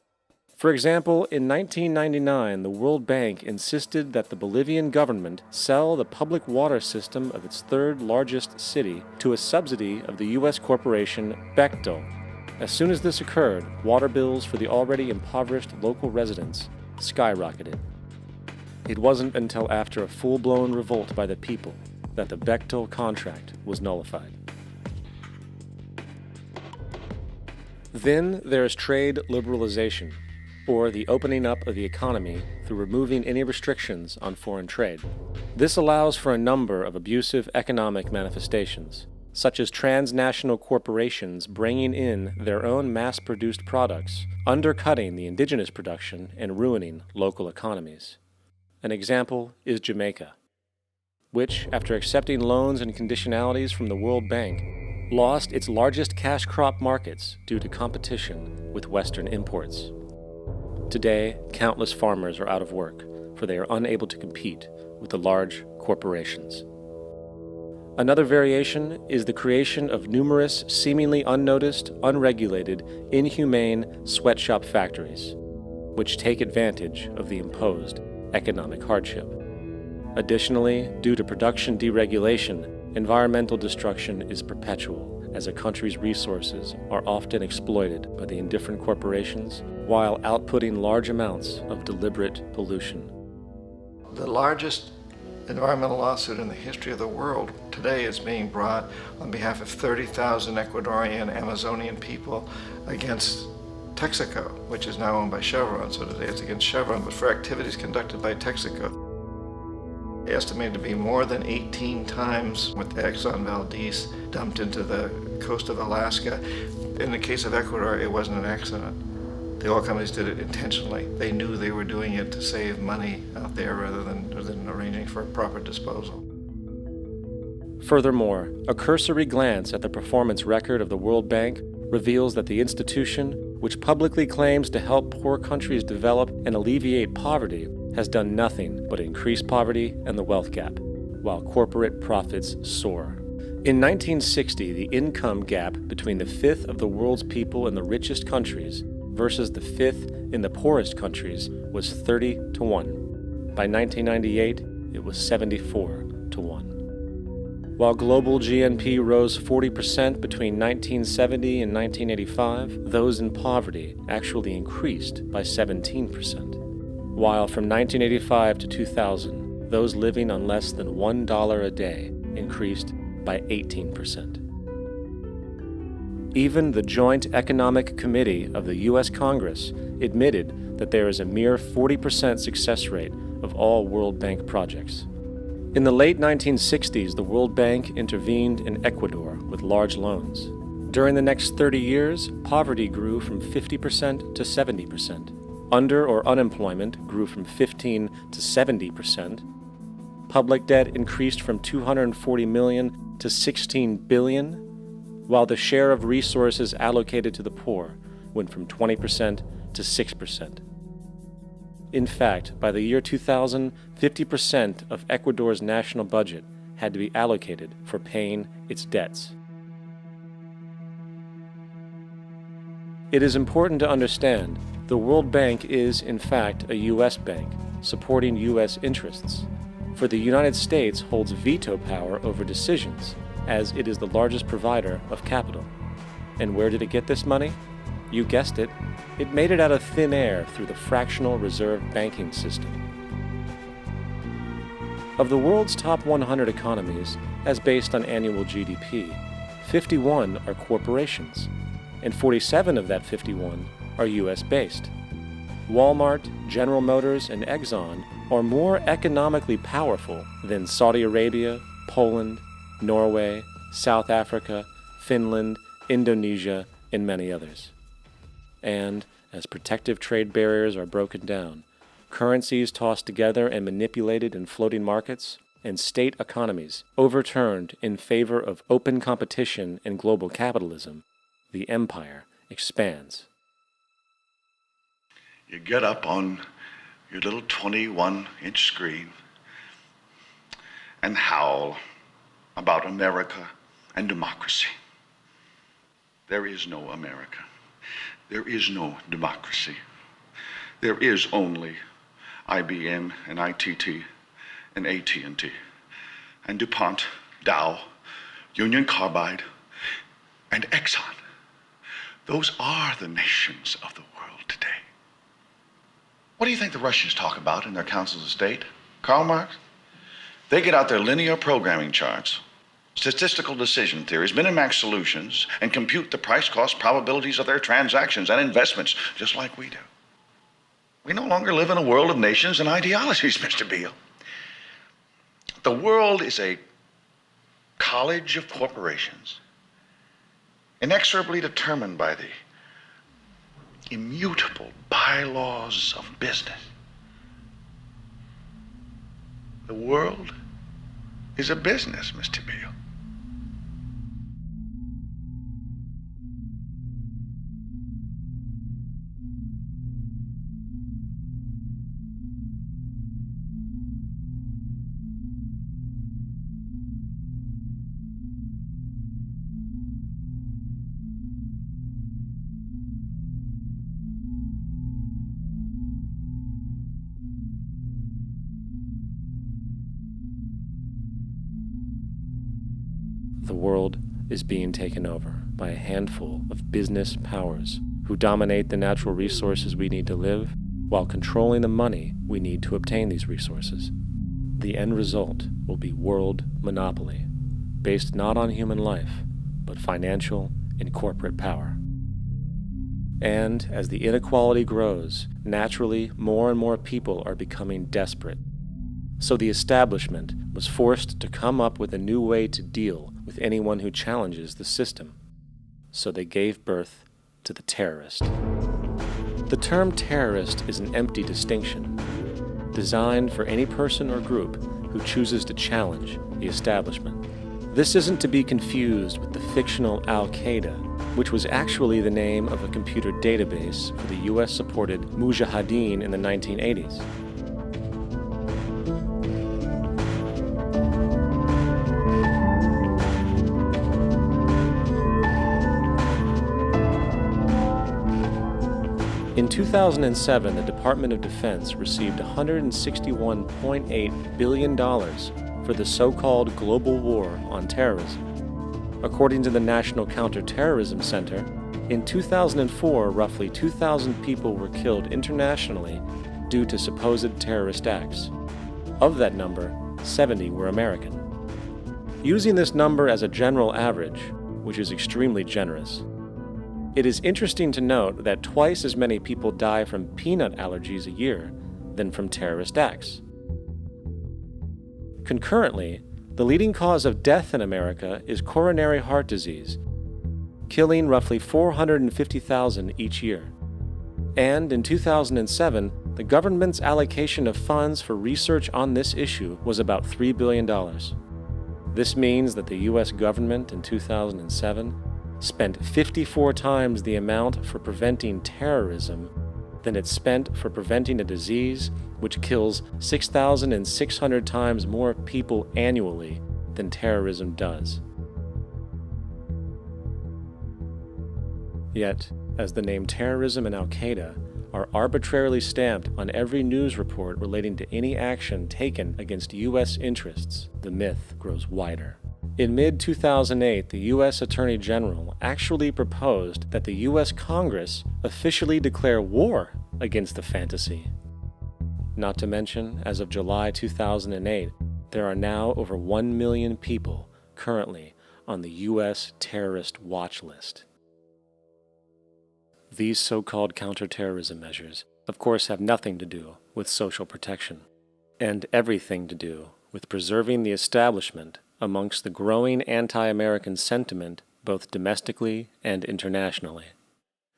Speaker 6: For example, in 1999, the World Bank insisted that the Bolivian government sell the public water system of its third largest city to a subsidy of the U.S. corporation Bechtel. As soon as this occurred, water bills for the already impoverished local residents skyrocketed. It wasn't until after a full-blown revolt by the people that the Bechtel contract was nullified. Then there is trade liberalization, or the opening up of the economy through removing any restrictions on foreign trade. This allows for a number of abusive economic manifestations, such as transnational corporations bringing in their own mass-produced products, undercutting the indigenous production and ruining local economies. An example is Jamaica, which, after accepting loans and conditionalities from the World Bank, lost its largest cash crop markets due to competition with Western imports. Today, countless farmers are out of work, for they are unable to compete with the large corporations. Another variation is the creation of numerous seemingly unnoticed, unregulated, inhumane sweatshop factories, which take advantage of the imposed economic hardship. Additionally, due to production deregulation, environmental destruction is perpetual, as a country's resources are often exploited by the indifferent corporations while outputting large amounts of deliberate pollution.
Speaker 9: The largest environmental lawsuit in the history of the world today is being brought on behalf of 30,000 Ecuadorian Amazonian people against Texaco, which is now owned by Chevron. So today it's against Chevron, but for activities conducted by Texaco. Estimated to be more than 18 times what the Exxon Valdez dumped into the coast of Alaska. In the case of Ecuador, it wasn't an accident. The oil companies did it intentionally. They knew they were doing it to save money out there rather than arranging for proper disposal.
Speaker 6: Furthermore, a cursory glance at the performance record of the World Bank reveals that the institution, which publicly claims to help poor countries develop and alleviate poverty, has done nothing but increase poverty and the wealth gap, while corporate profits soar. In 1960, the income gap between the fifth of the world's people in the richest countries versus the fifth in the poorest countries was 30 to 1. By 1998, it was 74 to 1. While global GNP rose 40% between 1970 and 1985, those in poverty actually increased by 17%. While from 1985 to 2000, those living on less than $1 a day increased by 18%. Even the Joint Economic Committee of the U.S. Congress admitted that there is a mere 40% success rate of all World Bank projects. In the late 1960s, the World Bank intervened in Ecuador with large loans. During the next 30 years, poverty grew from 50% to 70%. Under or unemployment grew from 15 to 70%. Public debt increased from 240 million to 16 billion, while the share of resources allocated to the poor went from 20% to 6%. In fact, by the year 2000, 50% of Ecuador's national budget had to be allocated for paying its debts. It is important to understand the World Bank is, in fact, a U.S. bank, supporting U.S. interests, for the United States holds veto power over decisions, as it is the largest provider of capital. And where did it get this money? You guessed it, it made it out of thin air through the fractional reserve banking system. Of the world's top 100 economies, as based on annual GDP, 51 are corporations, and 47 of that 51 are US-based. Walmart, General Motors, and Exxon are more economically powerful than Saudi Arabia, Poland, Norway, South Africa, Finland, Indonesia, and many others. And as protective trade barriers are broken down, currencies tossed together and manipulated in floating markets, and state economies overturned in favor of open competition and global capitalism, the empire expands.
Speaker 11: You get up on your little 21-inch screen and howl about America and democracy. There is no America. There is no democracy. There is only IBM and ITT and AT&T and DuPont, Dow, Union Carbide, and Exxon. Those are the nations of the world today. What do you think the Russians talk about in their councils of state? Karl Marx? They get out their linear programming charts, statistical decision theories, Minimax solutions, and compute the price-cost probabilities of their transactions and investments, just like we do. We no longer live in a world of nations and ideologies, Mr. Beale. The world is a college of corporations, inexorably determined by the immutable bylaws of business. The world is a business, Mr. Beale.
Speaker 6: The world is being taken over by a handful of business powers who dominate the natural resources we need to live while controlling the money we need to obtain these resources. The end result will be world monopoly, based not on human life, but financial and corporate power. And as the inequality grows, naturally more and more people are becoming desperate. So the establishment was forced to come up with a new way to deal with anyone who challenges the system. So they gave birth to the terrorist. The term terrorist is an empty distinction, designed for any person or group who chooses to challenge the establishment. This isn't to be confused with the fictional Al-Qaeda, which was actually the name of a computer database for the US-supported Mujahideen in the 1980s. In 2007, the Department of Defense received $161.8 billion for the so-called global war on terrorism. According to the National Counterterrorism Center, in 2004, roughly 2,000 people were killed internationally due to supposed terrorist acts. Of that number, 70 were American. Using this number as a general average, which is extremely generous, it is interesting to note that twice as many people die from peanut allergies a year than from terrorist acts. Concurrently, the leading cause of death in America is coronary heart disease, killing roughly 450,000 each year. And in 2007, the government's allocation of funds for research on this issue was about $3 billion. This means that the US government in 2007 spent 54 times the amount for preventing terrorism than it spent for preventing a disease which kills 6,600 times more people annually than terrorism does. Yet, as the name terrorism and Al-Qaeda are arbitrarily stamped on every news report relating to any action taken against U.S. interests, the myth grows wider. In mid-2008, the U.S. Attorney General actually proposed that the U.S. Congress officially declare war against the fantasy. Not to mention, as of July 2008, there are now over 1 million people currently on the U.S. terrorist watch list. These so-called counterterrorism measures, of course, have nothing to do with social protection, and everything to do with preserving the establishment amongst the growing anti-American sentiment both domestically and internationally,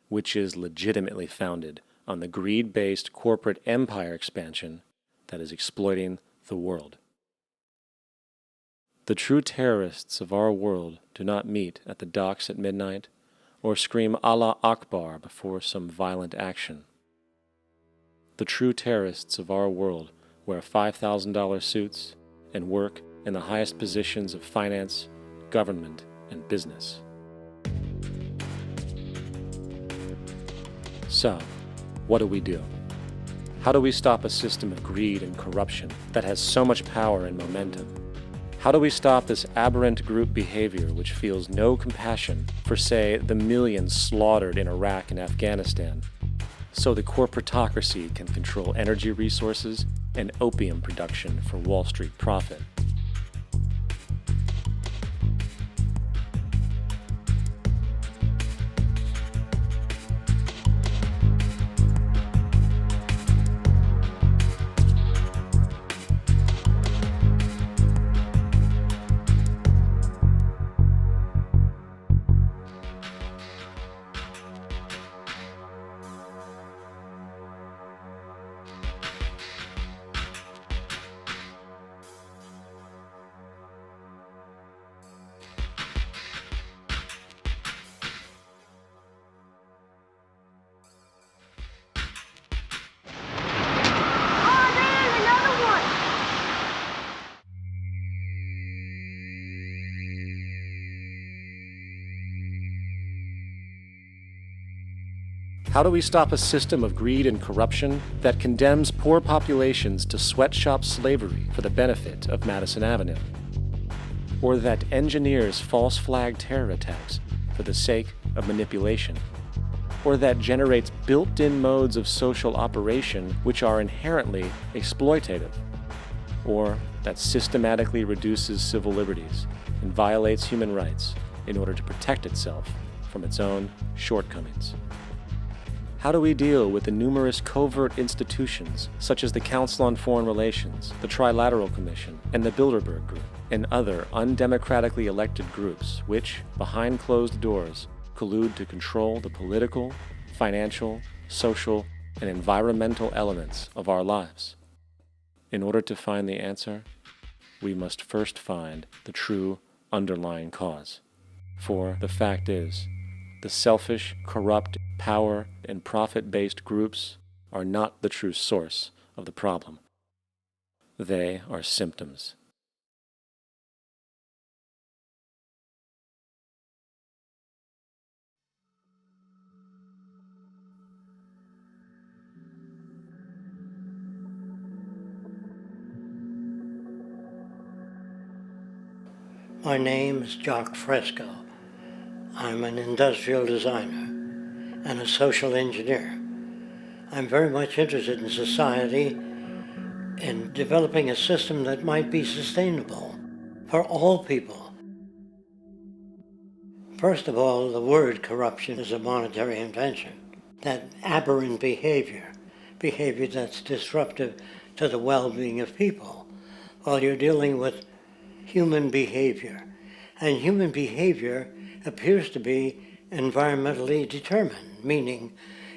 Speaker 6: which is legitimately founded on the greed-based corporate empire expansion that is exploiting the world. The true terrorists of our world do not meet at the docks at midnight or scream Allah Akbar before some violent action. The true terrorists of our world wear $5,000 suits and work in the highest positions of finance, government, and business. So, what do? How do we stop a system of greed and corruption that has so much power and momentum? How do we stop this aberrant group behavior which feels no compassion for, say, the millions slaughtered in Iraq and Afghanistan, so the corporatocracy can control energy resources and opium production for Wall Street profit? How do we stop a system of greed and corruption that condemns poor populations to sweatshop slavery for the benefit of Madison Avenue? Or that engineers false flag terror attacks for the sake of manipulation? Or that generates built-in modes of social operation which are inherently exploitative? Or that systematically reduces civil liberties and violates human rights in order to protect itself from its own shortcomings? How do we deal with the numerous covert institutions, such as the Council on Foreign Relations, the Trilateral Commission, and the Bilderberg Group, and other undemocratically elected groups which, behind closed doors, collude to control the political, financial, social, and environmental elements of our lives? In order to find the answer, we must first find the true underlying cause. For the fact is, the selfish, corrupt, power, and profit-based groups are not the true source of the problem. They are symptoms.
Speaker 12: My name is Jacques Fresco. I'm an industrial designer and a social engineer. I'm very much interested in society and developing a system that might be sustainable for all people. First of all, the word corruption is a monetary invention. That aberrant behavior that's disruptive to the well-being of people, while you're dealing with human behavior. And human behavior appears to be environmentally determined, meaning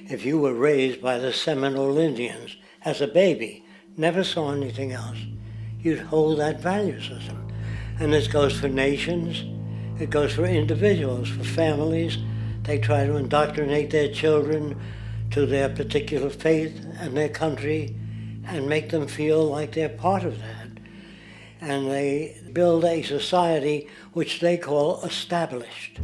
Speaker 12: If you were raised by the Seminole Indians as a baby, never saw anything else, you'd hold that value system. And this goes for nations, it goes for individuals, for families. They try to indoctrinate their children to their particular faith and their country and make them feel like they're part of that. And they build a society which they call established.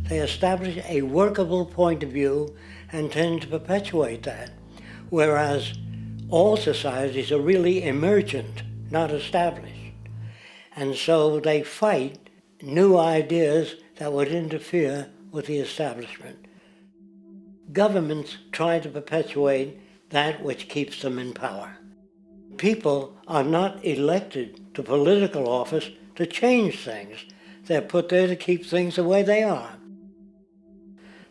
Speaker 12: They establish a workable point of view and tend to perpetuate that, whereas all societies are really emergent, not established. And so they fight new ideas that would interfere with the establishment. Governments try to perpetuate that which keeps them in power. People are not elected to political office to change things. They're put there to keep things the way they are.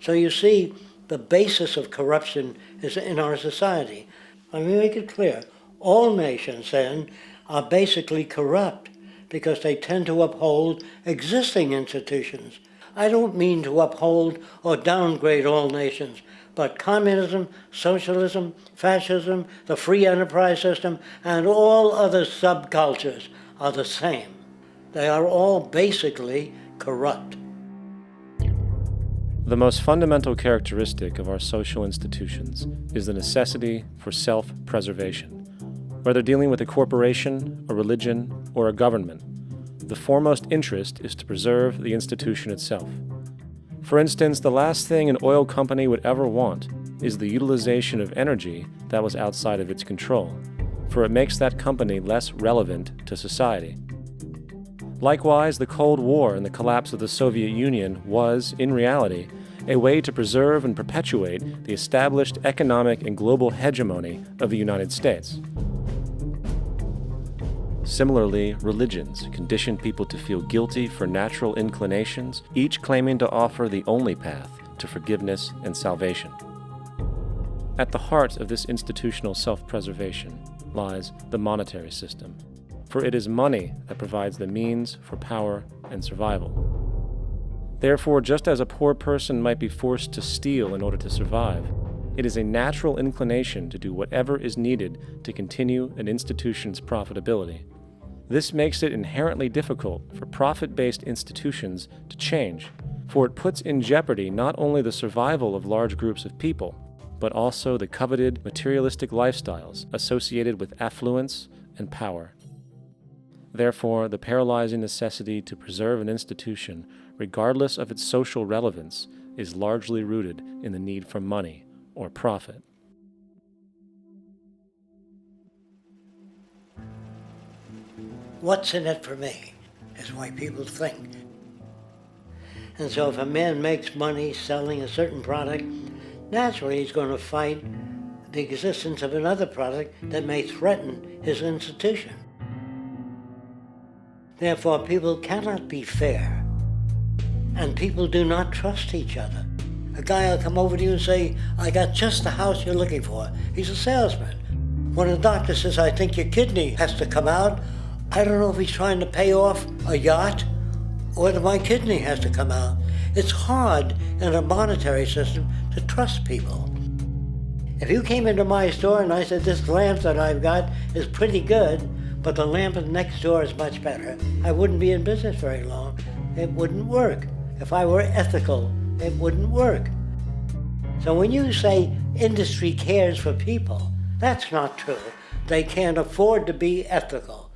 Speaker 12: So you see, the basis of corruption is in our society. Let me make it clear. All nations, then, are basically corrupt because they tend to uphold existing institutions. I don't mean to uphold or downgrade all nations, but communism, socialism, fascism, the free enterprise system, and all other subcultures are the same. They are all basically corrupt.
Speaker 6: The most fundamental characteristic of our social institutions is the necessity for self-preservation. Whether dealing with a corporation, a religion, or a government, the foremost interest is to preserve the institution itself. For instance, the last thing an oil company would ever want is the utilization of energy that was outside of its control, for it makes that company less relevant to society. Likewise, the Cold War and the collapse of the Soviet Union was, in reality, a way to preserve and perpetuate the established economic and global hegemony of the United States. Similarly, religions condition people to feel guilty for natural inclinations, each claiming to offer the only path to forgiveness and salvation. At the heart of this institutional self-preservation lies the monetary system, for it is money that provides the means for power and survival. Therefore, just as a poor person might be forced to steal in order to survive, it is a natural inclination to do whatever is needed to continue an institution's profitability. This makes it inherently difficult for profit-based institutions to change, for it puts in jeopardy not only the survival of large groups of people, but also the coveted materialistic lifestyles associated with affluence and power. Therefore, the paralyzing necessity to preserve an institution, regardless of its social relevance, is largely rooted in the need for money or profit.
Speaker 12: What's in it for me is the way people think. And so if a man makes money selling a certain product, naturally he's going to fight the existence of another product that may threaten his institution. Therefore, people cannot be fair, and people do not trust each other. A guy will come over to you and say, I got just the house you're looking for. He's a salesman. When a doctor says, I think your kidney has to come out, I don't know if he's trying to pay off a yacht or that my kidney has to come out. It's hard in a monetary system to trust people. If you came into my store and I said, this lamp that I've got is pretty good, but the lamp next door is much better, I wouldn't be in business very long. It wouldn't work. If I were ethical, it wouldn't work. So when you say industry cares for people, that's not true. They can't afford to be ethical.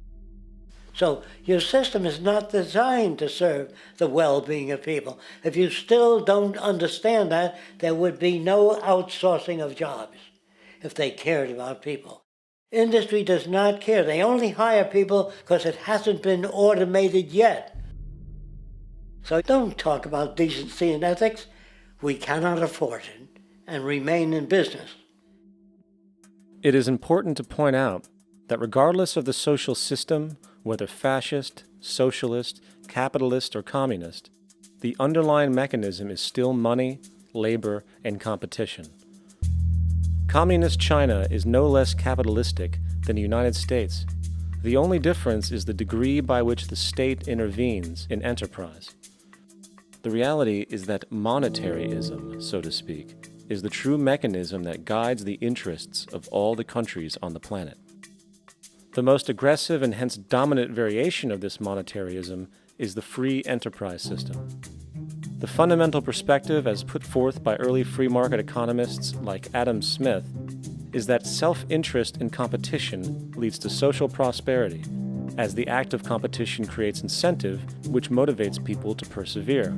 Speaker 12: So your system is not designed to serve the well-being of people. If you still don't understand that, there would be no outsourcing of jobs if they cared about people. Industry does not care. They only hire people because it hasn't been automated yet. So don't talk about decency and ethics. We cannot afford it and remain in business.
Speaker 6: It is important to point out that regardless of the social system, whether fascist, socialist, capitalist, or communist, the underlying mechanism is still money, labor, and competition. Communist China is no less capitalistic than the United States. The only difference is the degree by which the state intervenes in enterprise. The reality is that monetaryism, so to speak, is the true mechanism that guides the interests of all the countries on the planet. The most aggressive and hence dominant variation of this monetarism is the free enterprise system. The fundamental perspective, as put forth by early free market economists like Adam Smith, is that self-interest in competition leads to social prosperity, as the act of competition creates incentive, which motivates people to persevere.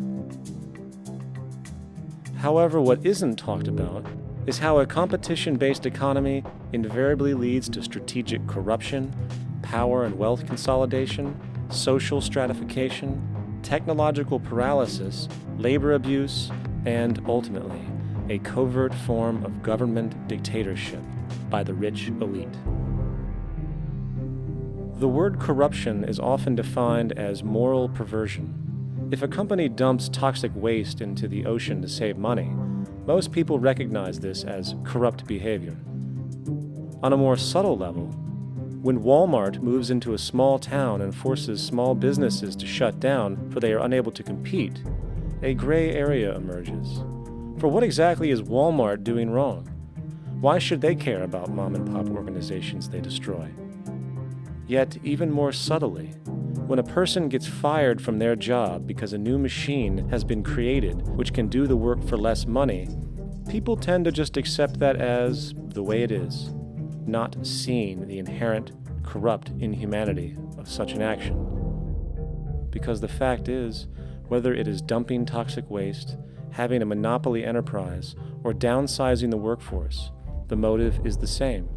Speaker 6: However, what isn't talked about is how a competition-based economy invariably leads to strategic corruption, power and wealth consolidation, social stratification, technological paralysis, labor abuse, and ultimately, a covert form of government dictatorship by the rich elite. The word corruption is often defined as moral perversion. If a company dumps toxic waste into the ocean to save money, most people recognize this as corrupt behavior. On a more subtle level, when Walmart moves into a small town and forces small businesses to shut down for they are unable to compete, a gray area emerges. For what exactly is Walmart doing wrong? Why should they care about mom-and-pop organizations they destroy? Yet, even more subtly, when a person gets fired from their job because a new machine has been created which can do the work for less money, people tend to just accept that as the way it is, not seeing the inherent corrupt inhumanity of such an action. Because the fact is, whether it is dumping toxic waste, having a monopoly enterprise, or downsizing the workforce, the motive is the same: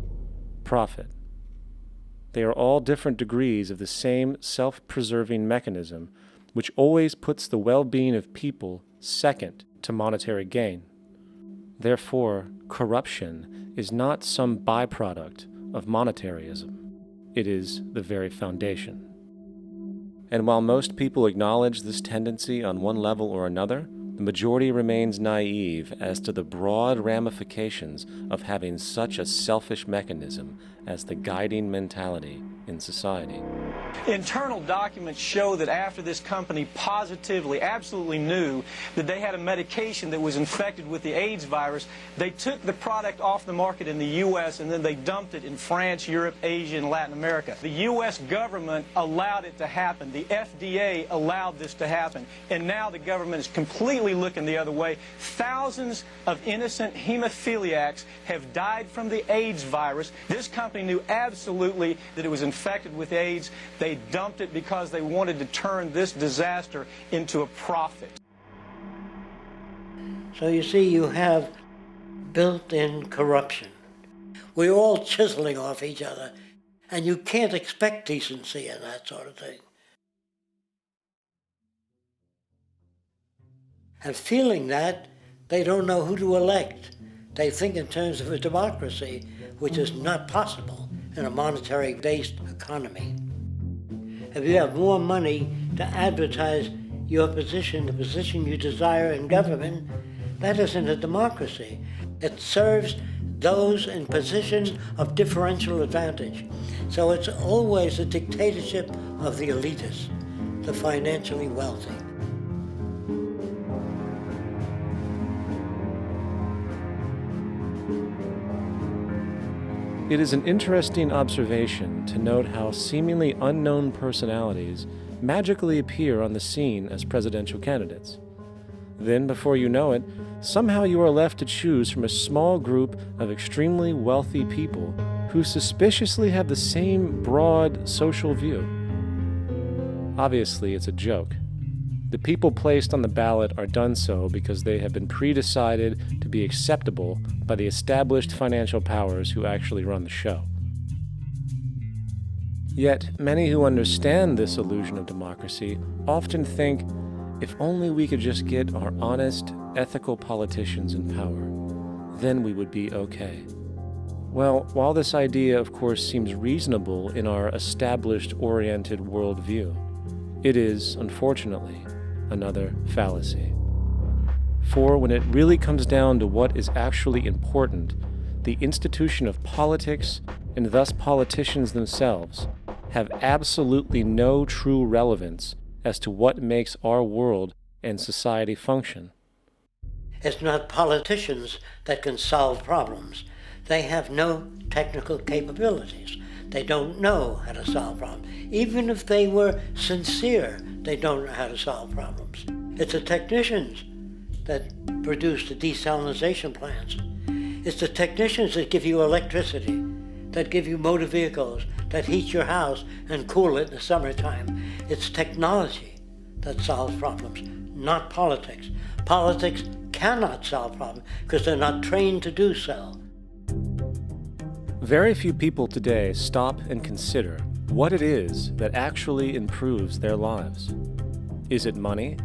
Speaker 6: profit. They are all different degrees of the same self-preserving mechanism, which always puts the well-being of people second to monetary gain. Therefore, corruption is not some byproduct of monetarism. It is the very foundation. And while most people acknowledge this tendency on one level or another, the majority remains naive as to the broad ramifications of having such a selfish mechanism as the guiding mentality in society.
Speaker 13: Internal documents show that after this company positively, absolutely knew that they had a medication that was infected with the AIDS virus, they took the product off the market in the U.S. and then they dumped it in France, Europe, Asia, and Latin America. The U.S. government allowed it to happen. The FDA allowed this to happen. And now the government is completely looking the other way. Thousands of innocent hemophiliacs have died from the AIDS virus. This company knew absolutely that it was infected with AIDS. They dumped it because they wanted to turn this disaster into a profit.
Speaker 12: So you see, you have built-in corruption. We're all chiseling off each other, and you can't expect decency in that sort of thing. And feeling that, they don't know who to elect. They think in terms of a democracy, which is not possible in a monetary-based economy. If you have more money to advertise your position, the position you desire in government, that isn't a democracy. It serves those in positions of differential advantage. So it's always a dictatorship of the elitists, the financially wealthy.
Speaker 6: It is an interesting observation to note how seemingly unknown personalities magically appear on the scene as presidential candidates. Then, before you know it, somehow you are left to choose from a small group of extremely wealthy people who suspiciously have the same broad social view. Obviously, it's a joke. The people placed on the ballot are done so because they have been pre-decided to be acceptable by the established financial powers who actually run the show. Yet, many who understand this illusion of democracy often think, if only we could just get our honest, ethical politicians in power, then we would be okay. Well, while this idea, of course, seems reasonable in our established-oriented worldview, it is, unfortunately, another fallacy. For when it really comes down to what is actually important, the institution of politics, and thus politicians themselves, have absolutely no true relevance as to what makes our world and society function.
Speaker 12: It's not politicians that can solve problems. They have no technical capabilities. They don't know how to solve problems. Even if they were sincere, they don't know how to solve problems. It's the technicians that produce the desalination plants. It's the technicians that give you electricity, that give you motor vehicles, that heat your house and cool it in the summertime. It's technology that solves problems, not politics. Politics cannot solve problems because they're not trained to do so.
Speaker 6: Very few people today stop and consider what it is that actually improves their lives. Is it money?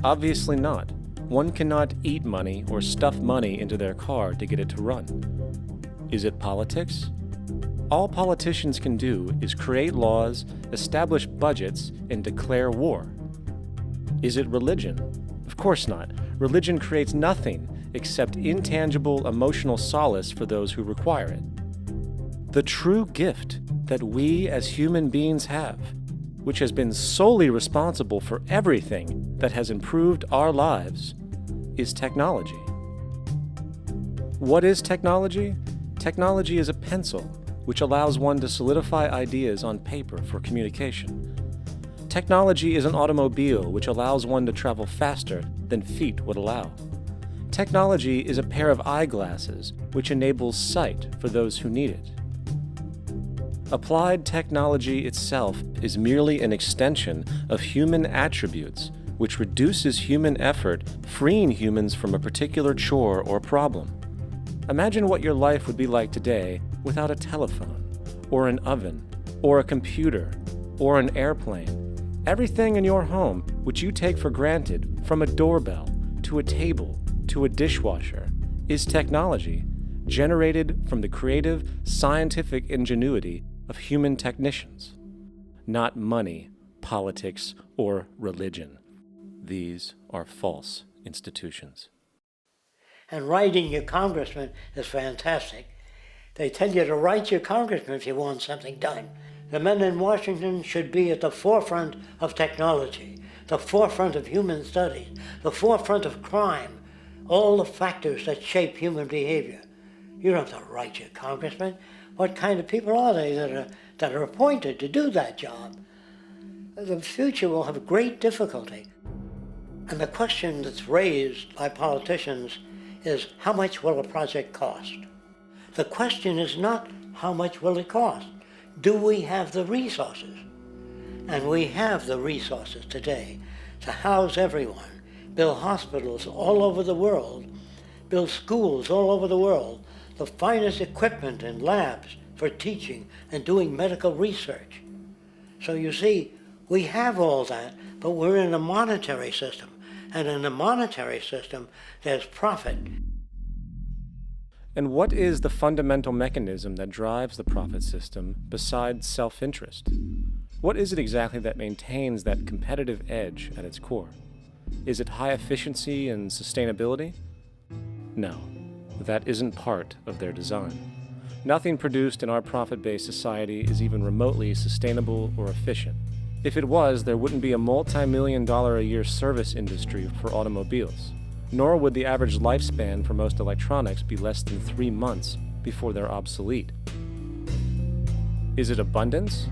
Speaker 6: Obviously not. One cannot eat money or stuff money into their car to get it to run. Is it politics? All politicians can do is create laws, establish budgets, and declare war. Is it religion? Of course not. Religion creates nothing except intangible emotional solace for those who require it. The true gift that we as human beings have, which has been solely responsible for everything that has improved our lives, is technology. What is technology? Technology is a pencil which allows one to solidify ideas on paper for communication. Technology is an automobile which allows one to travel faster than feet would allow. Technology is a pair of eyeglasses which enables sight for those who need it. Applied technology itself is merely an extension of human attributes which reduces human effort, freeing humans from a particular chore or problem. Imagine what your life would be like today without a telephone, or an oven, or a computer, or an airplane. Everything in your home which you take for granted, from a doorbell to a table to a dishwasher, is technology generated from the creative, scientific ingenuity of human technicians, not money, politics, or religion. These are false institutions.
Speaker 12: And writing your congressman is fantastic. They tell you to write your congressman if you want something done. The men in Washington should be at the forefront of technology, the forefront of human studies, the forefront of crime, all the factors that shape human behavior. You don't have to write your congressman. What kind of people are they that are appointed to do that job? The future will have great difficulty. And the question that's raised by politicians is, how much will a project cost? The question is not how much will it cost. Do we have the resources? And we have the resources today to house everyone, build hospitals all over the world, build schools all over the world, the finest equipment and labs for teaching and doing medical research. So you see, we have all that, but we're in a monetary system. And in a monetary system, there's profit.
Speaker 6: And what is the fundamental mechanism that drives the profit system besides self-interest? What is it exactly that maintains that competitive edge at its core? Is it high efficiency and sustainability? No, that isn't part of their design. Nothing produced in our profit-based society is even remotely sustainable or efficient. If it was, there wouldn't be a multi-million-dollar-a-year service industry for automobiles, nor would the average lifespan for most electronics be less than 3 months before they're obsolete. Is it abundance?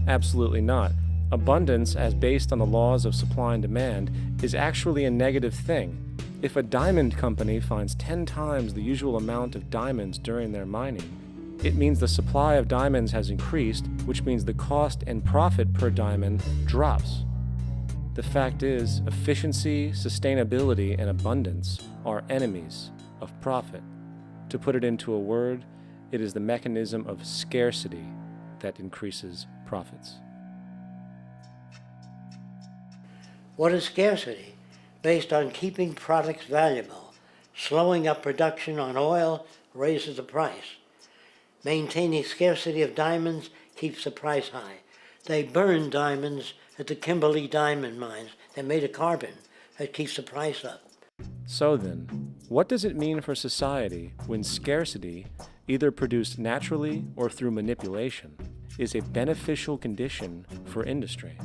Speaker 6: Absolutely not. Abundance, as based on the laws of supply and demand, is actually a negative thing. If a diamond company finds 10 times the usual amount of diamonds during their mining, it means the supply of diamonds has increased, which means the cost and profit per diamond drops. The fact is, efficiency, sustainability, and abundance are enemies of profit. To put it into a word, it is the mechanism of scarcity that increases profits.
Speaker 12: What is scarcity? Based on keeping products valuable. Slowing up production on oil raises the price. Maintaining scarcity of diamonds keeps the price high. They burn diamonds at the Kimberley diamond mines. They're made of carbon. That keeps the price up.
Speaker 6: So then, what does it mean for society when scarcity, either produced naturally or through manipulation, is a beneficial condition for industry?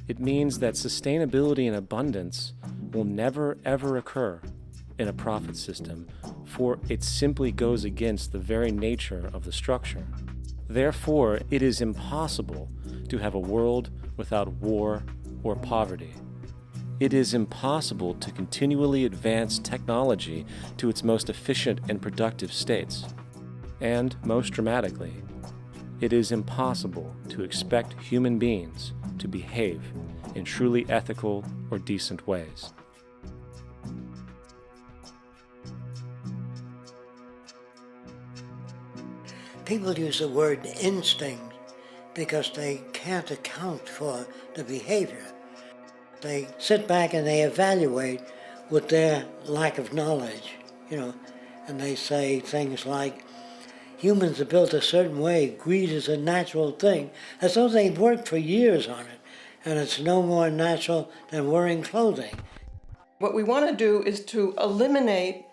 Speaker 6: It means that sustainability and abundance will never ever occur in a profit system, for it simply goes against the very nature of the structure. Therefore, it is impossible to have a world without war or poverty. It is impossible to continually advance technology to its most efficient and productive states. And, most dramatically, it is impossible to expect human beings to behave in truly ethical or decent ways.
Speaker 12: People use the word instinct because they can't account for the behavior. They sit back and they evaluate with their lack of knowledge, and they say things like, humans are built a certain way, greed is a natural thing, as though they've worked for years on it, and it's no more natural than wearing clothing.
Speaker 14: What we want to do is to eliminate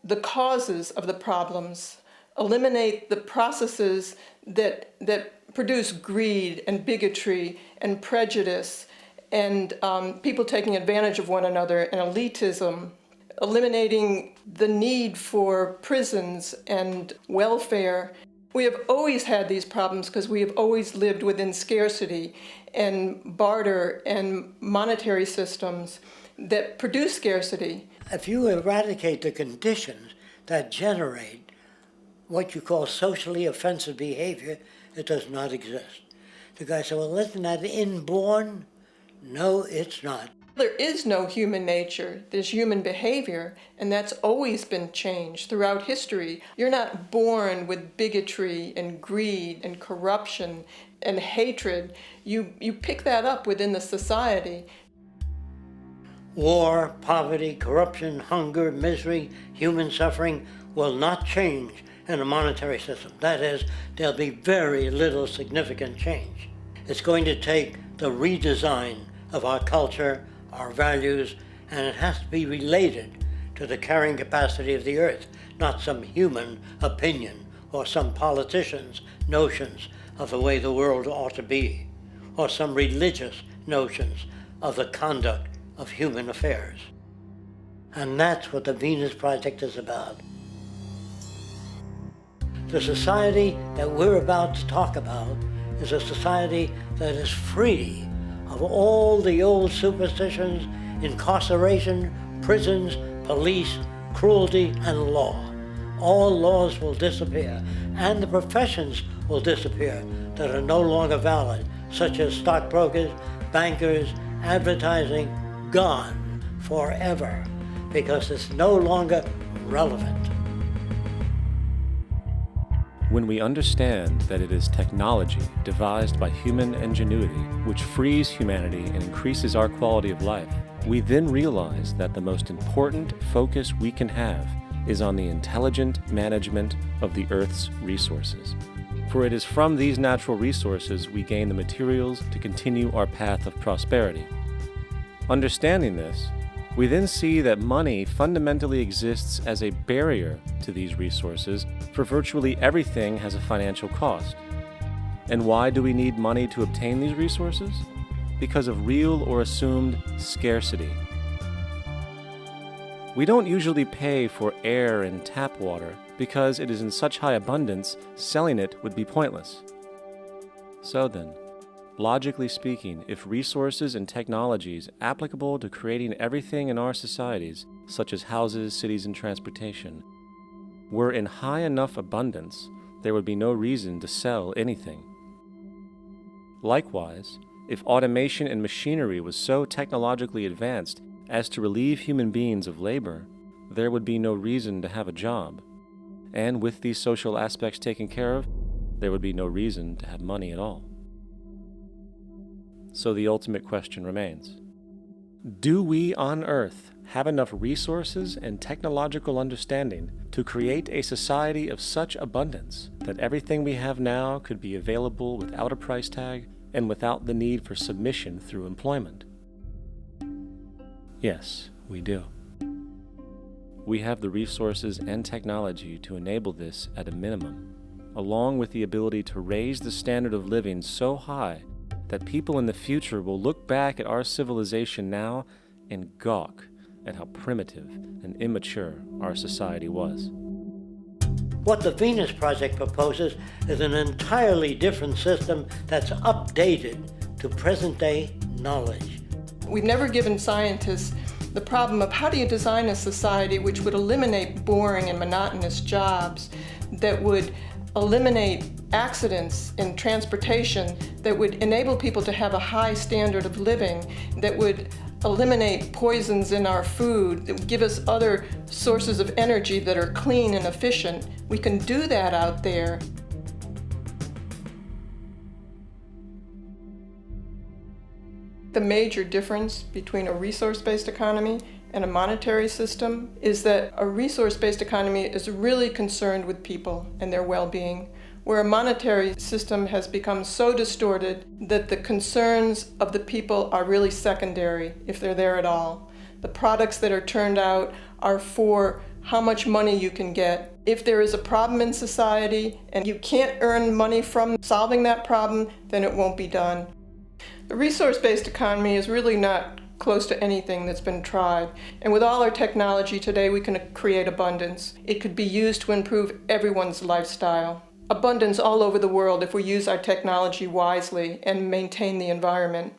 Speaker 14: the causes of the problems, eliminate the processes that produce greed and bigotry and prejudice and people taking advantage of one another and elitism, eliminating the need for prisons and welfare. We have always had these problems because we have always lived within scarcity and barter and monetary systems that produce scarcity.
Speaker 12: If you eradicate the conditions that generate what you call socially offensive behavior, it does not exist. The guy said, well, isn't that inborn? No, it's not.
Speaker 14: There is no human nature, there's human behavior, and that's always been changed throughout history. You're not born with bigotry and greed and corruption and hatred. You pick that up within the society.
Speaker 12: War, poverty, corruption, hunger, misery, human suffering will not change in a monetary system. That is, there'll be very little significant change. It's going to take the redesign of our culture, our values, and it has to be related to the carrying capacity of the earth, not some human opinion or some politician's notions of the way the world ought to be, or some religious notions of the conduct of human affairs. And that's what the Venus Project is about. The society that we're about to talk about is a society that is free of all the old superstitions, incarceration, prisons, police, cruelty, and law. All laws will disappear, and the professions will disappear that are no longer valid, such as stockbrokers, bankers, advertising, gone forever, because it's no longer relevant.
Speaker 6: When we understand that it is technology devised by human ingenuity which frees humanity and increases our quality of life, we then realize that the most important focus we can have is on the intelligent management of the Earth's resources. For it is from these natural resources we gain the materials to continue our path of prosperity. Understanding this, we then see that money fundamentally exists as a barrier to these resources, for virtually everything has a financial cost. And why do we need money to obtain these resources? Because of real or assumed scarcity. We don't usually pay for air and tap water because it is in such high abundance, selling it would be pointless. So then, logically speaking, if resources and technologies applicable to creating everything in our societies, such as houses, cities, and transportation, were in high enough abundance, there would be no reason to sell anything. Likewise, if automation and machinery was so technologically advanced as to relieve human beings of labor, there would be no reason to have a job. And with these social aspects taken care of, there would be no reason to have money at all. So the ultimate question remains: do we on Earth have enough resources and technological understanding to create a society of such abundance that everything we have now could be available without a price tag and without the need for submission through employment? Yes, we do. We have the resources and technology to enable this at a minimum, along with the ability to raise the standard of living so high that people in the future will look back at our civilization now and gawk at how primitive and immature our society was.
Speaker 12: What the Venus Project proposes is an entirely different system that's updated to present-day knowledge.
Speaker 14: We've never given scientists the problem of how do you design a society which would eliminate boring and monotonous jobs, that would eliminate accidents in transportation, that would enable people to have a high standard of living, that would eliminate poisons in our food, that would give us other sources of energy that are clean and efficient. We can do that out there. The major difference between a resource-based economy and a monetary system is that a resource-based economy is really concerned with people and their well-being, where a monetary system has become so distorted that the concerns of the people are really secondary, if they're there at all. The products that are turned out are for how much money you can get. If there is a problem in society and you can't earn money from solving that problem, then it won't be done. The resource-based economy is really not close to anything that's been tried. And with all our technology today, we can create abundance. It could be used to improve everyone's lifestyle. Abundance all over the world if we use our technology wisely and maintain the environment.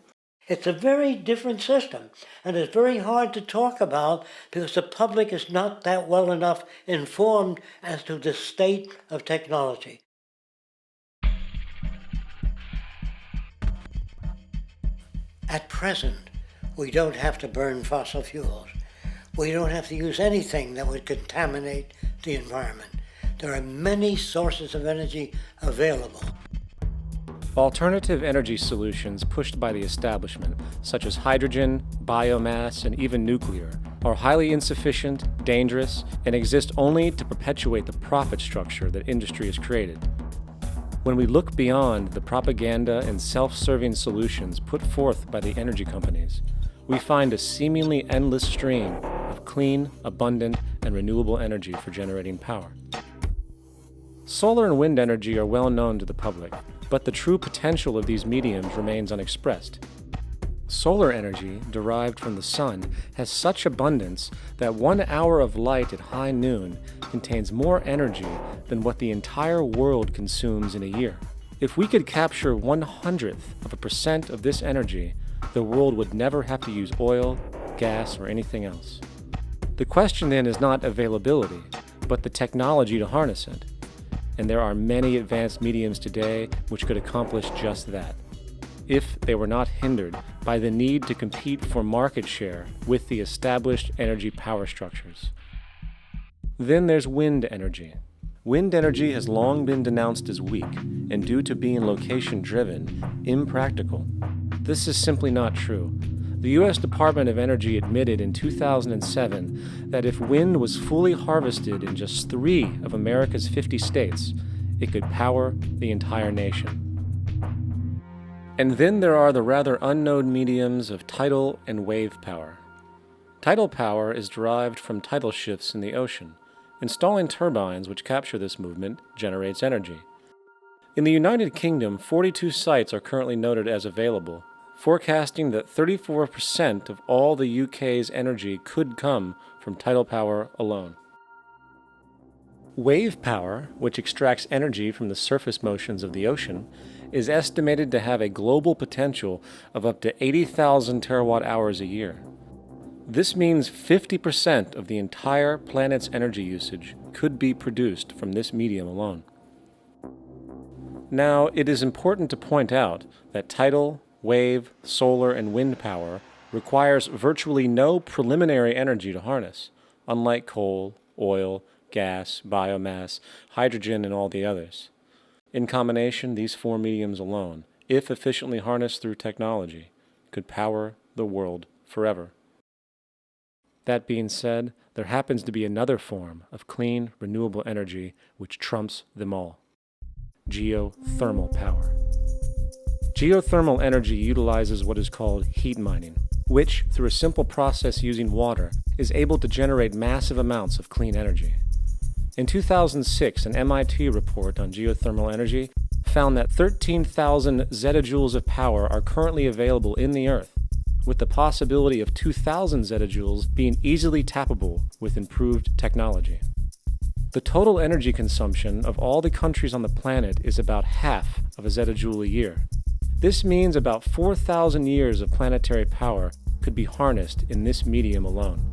Speaker 12: It's a very different system, and it's very hard to talk about because the public is not that well enough informed as to the state of technology. At present, we don't have to burn fossil fuels. We don't have to use anything that would contaminate the environment. There are many sources of energy available.
Speaker 6: Alternative energy solutions pushed by the establishment, such as hydrogen, biomass, and even nuclear, are highly insufficient, dangerous, and exist only to perpetuate the profit structure that industry has created. When we look beyond the propaganda and self-serving solutions put forth by the energy companies, we find a seemingly endless stream of clean, abundant, and renewable energy for generating power. Solar and wind energy are well known to the public, but the true potential of these mediums remains unexpressed. Solar energy, derived from the sun, has such abundance that 1 hour of light at high noon contains more energy than what the entire world consumes in a year. If we could capture 1/100% of this energy, the world would never have to use oil, gas, or anything else. The question then is not availability, but the technology to harness it. And there are many advanced mediums today which could accomplish just that, if they were not hindered by the need to compete for market share with the established energy power structures. Then there's wind energy. Wind energy has long been denounced as weak, and due to being location-driven, impractical. This is simply not true. The U.S. Department of Energy admitted in 2007 that if wind was fully harvested in just 3 of America's 50 states, it could power the entire nation. And then there are the rather unknown mediums of tidal and wave power. Tidal power is derived from tidal shifts in the ocean. Installing turbines which capture this movement generates energy. In the United Kingdom, 42 sites are currently noted as available, forecasting that 34% of all the UK's energy could come from tidal power alone. Wave power, which extracts energy from the surface motions of the ocean, is estimated to have a global potential of up to 80,000 terawatt-hours a year. This means 50% of the entire planet's energy usage could be produced from this medium alone. Now, it is important to point out that tidal, wave, solar, and wind power requires virtually no preliminary energy to harness, unlike coal, oil, gas, biomass, hydrogen, and all the others. In combination, these 4 mediums alone, if efficiently harnessed through technology, could power the world forever. That being said, there happens to be another form of clean, renewable energy which trumps them all: geothermal power. Geothermal energy utilizes what is called heat mining, which, through a simple process using water, is able to generate massive amounts of clean energy. In 2006, an MIT report on geothermal energy found that 13,000 zettajoules of power are currently available in the Earth, with the possibility of 2,000 zettajoules being easily tappable with improved technology. The total energy consumption of all the countries on the planet is about half of a zettajoule a year. This means about 4,000 years of planetary power could be harnessed in this medium alone.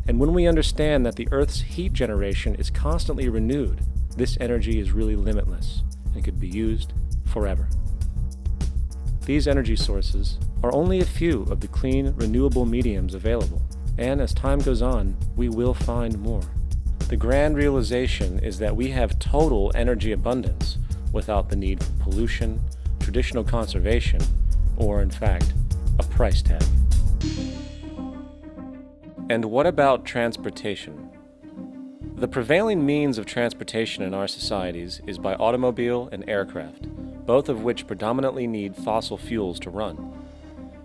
Speaker 6: And when we understand that the Earth's heat generation is constantly renewed, this energy is really limitless and could be used forever. These energy sources are only a few of the clean, renewable mediums available, and as time goes on, we will find more. The grand realization is that we have total energy abundance without the need for pollution, traditional conservation, or in fact, a price tag. And what about transportation? The prevailing means of transportation in our societies is by automobile and aircraft, both of which predominantly need fossil fuels to run.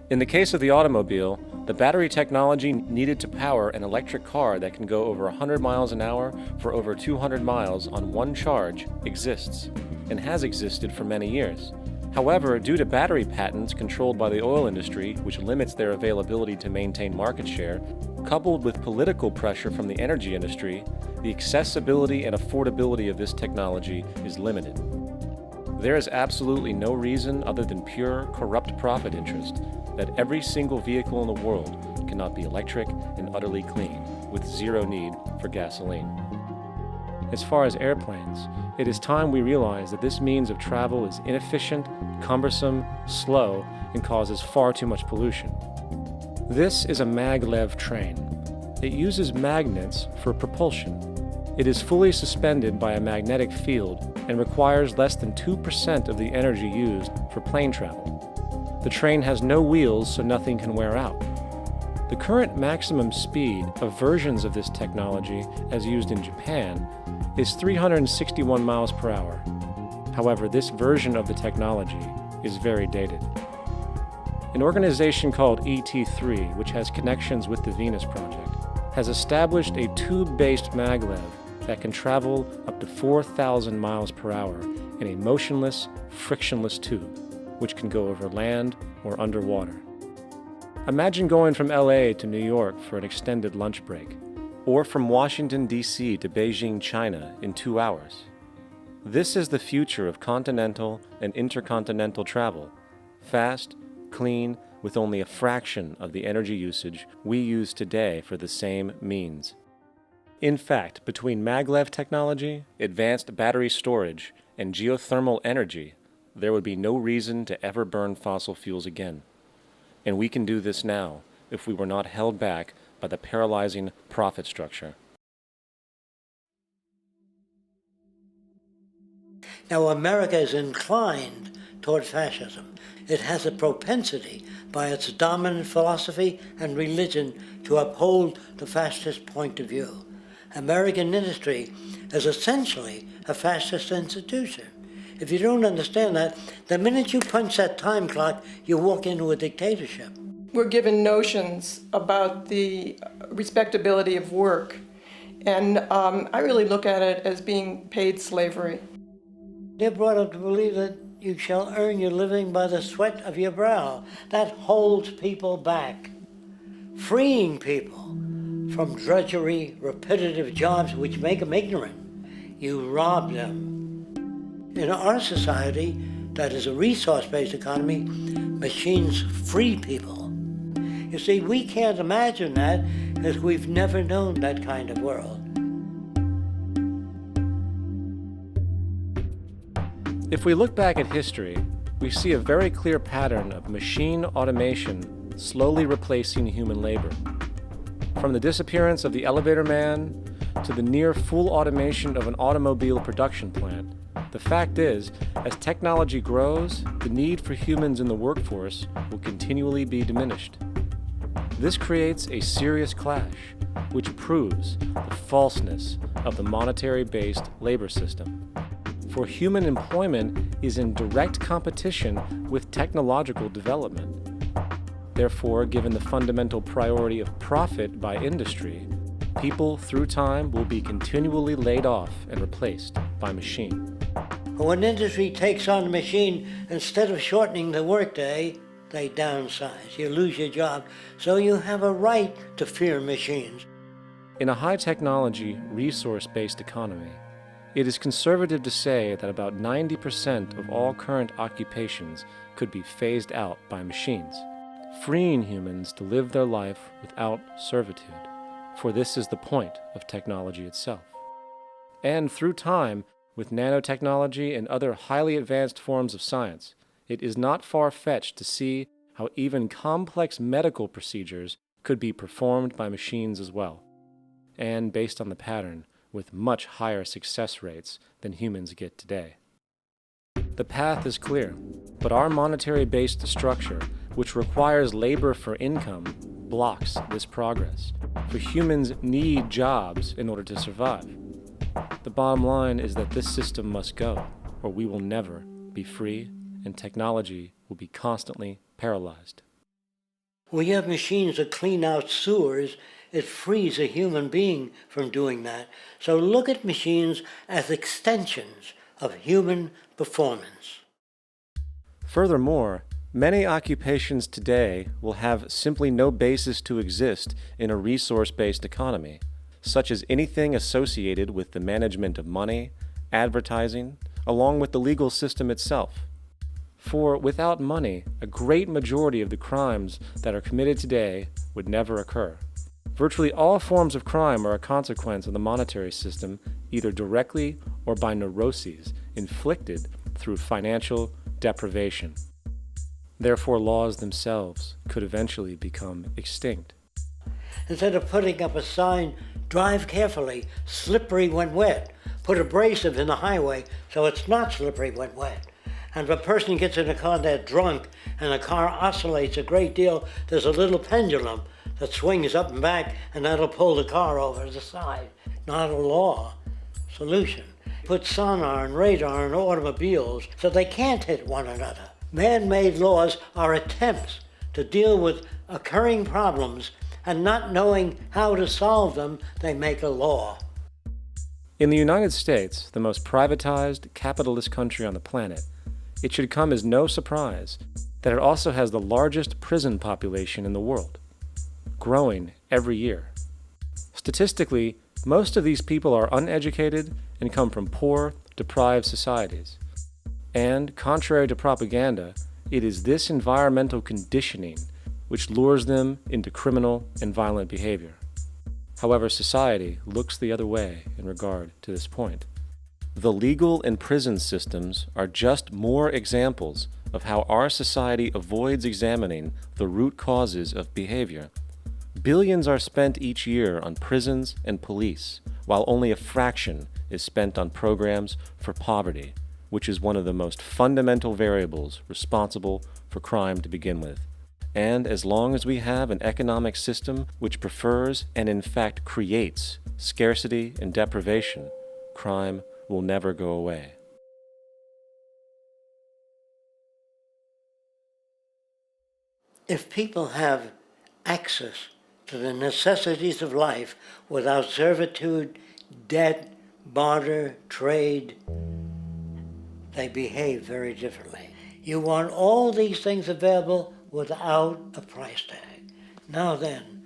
Speaker 6: In the case of the automobile, the battery technology needed to power an electric car that can go over 100 miles an hour for over 200 miles on one charge exists, and has existed for many years. However, due to battery patents controlled by the oil industry, which limits their availability to maintain market share, coupled with political pressure from the energy industry, the accessibility and affordability of this technology is limited. There is absolutely no reason other than pure, corrupt profit interest that every single vehicle in the world cannot be electric and utterly clean, with zero need for gasoline. As far as airplanes, it is time we realize that this means of travel is inefficient, cumbersome, slow, and causes far too much pollution. This is a maglev train. It uses magnets for propulsion. It is fully suspended by a magnetic field and requires less than 2% of the energy used for plane travel. The train has no wheels, so nothing can wear out. The current maximum speed of versions of this technology, as used in Japan, is 361 miles per hour. However, this version of the technology is very dated. An organization called ET3, which has connections with the Venus Project, has established a tube-based maglev that can travel up to 4,000 miles per hour in a motionless, frictionless tube, which can go over land or underwater. Imagine going from LA to New York for an extended lunch break, or from Washington, D.C. to Beijing, China in 2 hours. This is the future of continental and intercontinental travel, fast, clean, with only a fraction of the energy usage we use today for the same means. In fact, between maglev technology, advanced battery storage, and geothermal energy, there would be no reason to ever burn fossil fuels again. And we can do this now if we were not held back by the paralyzing profit structure.
Speaker 12: Now, America is inclined toward fascism. It has a propensity by its dominant philosophy and religion to uphold the fascist point of view. American industry is essentially a fascist institution. If you don't understand that, the minute you punch that time clock, you walk into a dictatorship.
Speaker 14: We're given notions about the respectability of work, and I really look at it as being paid slavery.
Speaker 12: They're brought up to believe that you shall earn your living by the sweat of your brow. That holds people back, freeing people from drudgery, repetitive jobs which make them ignorant. You rob them. In our society, that is a resource-based economy, machines free people. You see, we can't imagine that because we've never known that kind of world.
Speaker 6: If we look back at history, we see a very clear pattern of machine automation slowly replacing human labor. From the disappearance of the elevator man to the near full automation of an automobile production plant, the fact is, as technology grows, the need for humans in the workforce will continually be diminished. This creates a serious clash, which proves the falseness of the monetary-based labor system. For human employment is in direct competition with technological development. Therefore, given the fundamental priority of profit by industry, people through time will be continually laid off and replaced by machine.
Speaker 12: When industry takes on the machine, instead of shortening the workday, they downsize. You lose your job, so you have a right to fear machines.
Speaker 6: In a high-technology, resource-based economy, it is conservative to say that about 90% of all current occupations could be phased out by machines, freeing humans to live their life without servitude, for this is the point of technology itself. And through time, with nanotechnology and other highly advanced forms of science, it is not far-fetched to see how even complex medical procedures could be performed by machines as well, and based on the pattern, with much higher success rates than humans get today. The path is clear, but our monetary-based structure, which requires labor for income, blocks this progress, for humans need jobs in order to survive. The bottom line is that this system must go, or we will never be free, and technology will be constantly paralyzed.
Speaker 12: We have machines that clean out sewers. It frees a human being from doing that. So look at machines as extensions of human performance.
Speaker 6: Furthermore, many occupations today will have simply no basis to exist in a resource-based economy, such as anything associated with the management of money, advertising, along with the legal system itself. For without money, a great majority of the crimes that are committed today would never occur. Virtually all forms of crime are a consequence of the monetary system, either directly or by neuroses inflicted through financial deprivation. Therefore, laws themselves could eventually become extinct.
Speaker 12: Instead of putting up a sign, drive carefully, slippery when wet, put abrasive in the highway so it's not slippery when wet. And if a person gets in a car that's drunk and the car oscillates a great deal, there's a little pendulum that swings up and back, and that'll pull the car over to the side. Not a law solution. Put sonar and radar in automobiles so they can't hit one another. Man-made laws are attempts to deal with occurring problems, and not knowing how to solve them, they make a law.
Speaker 6: In the United States, the most privatized, capitalist country on the planet, it should come as no surprise that it also has the largest prison population in the world, growing every year. Statistically, most of these people are uneducated and come from poor, deprived societies. And, contrary to propaganda, it is this environmental conditioning which lures them into criminal and violent behavior. However, society looks the other way in regard to this point. The legal and prison systems are just more examples of how our society avoids examining the root causes of behavior. Billions are spent each year on prisons and police, while only a fraction is spent on programs for poverty, which is one of the most fundamental variables responsible for crime to begin with. And as long as we have an economic system which prefers and in fact creates scarcity and deprivation, crime will never go away.
Speaker 12: If people have access to the necessities of life without servitude, debt, barter, trade, they behave very differently. You want all these things available without a price tag. Now then,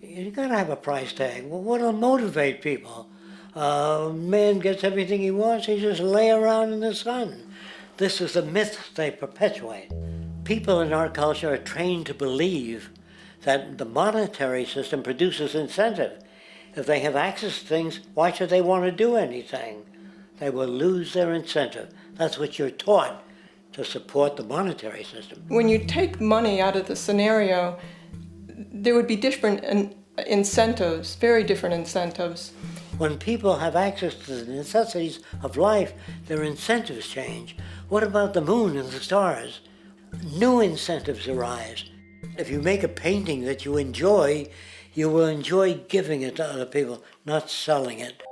Speaker 12: you gotta have a price tag. Well, what'll motivate people? Man gets everything he wants, he just lay around in the sun. This is the myth they perpetuate. People in our culture are trained to believe that the monetary system produces incentive. If they have access to things, why should they want to do anything? They will lose their incentive. That's what you're taught to support the monetary system.
Speaker 14: When you take money out of the scenario, there would be different incentives, very different incentives.
Speaker 12: When people have access to the necessities of life, their incentives change. What about the moon and the stars? New incentives arise. If you make a painting that you enjoy, you will enjoy giving it to other people, not selling it.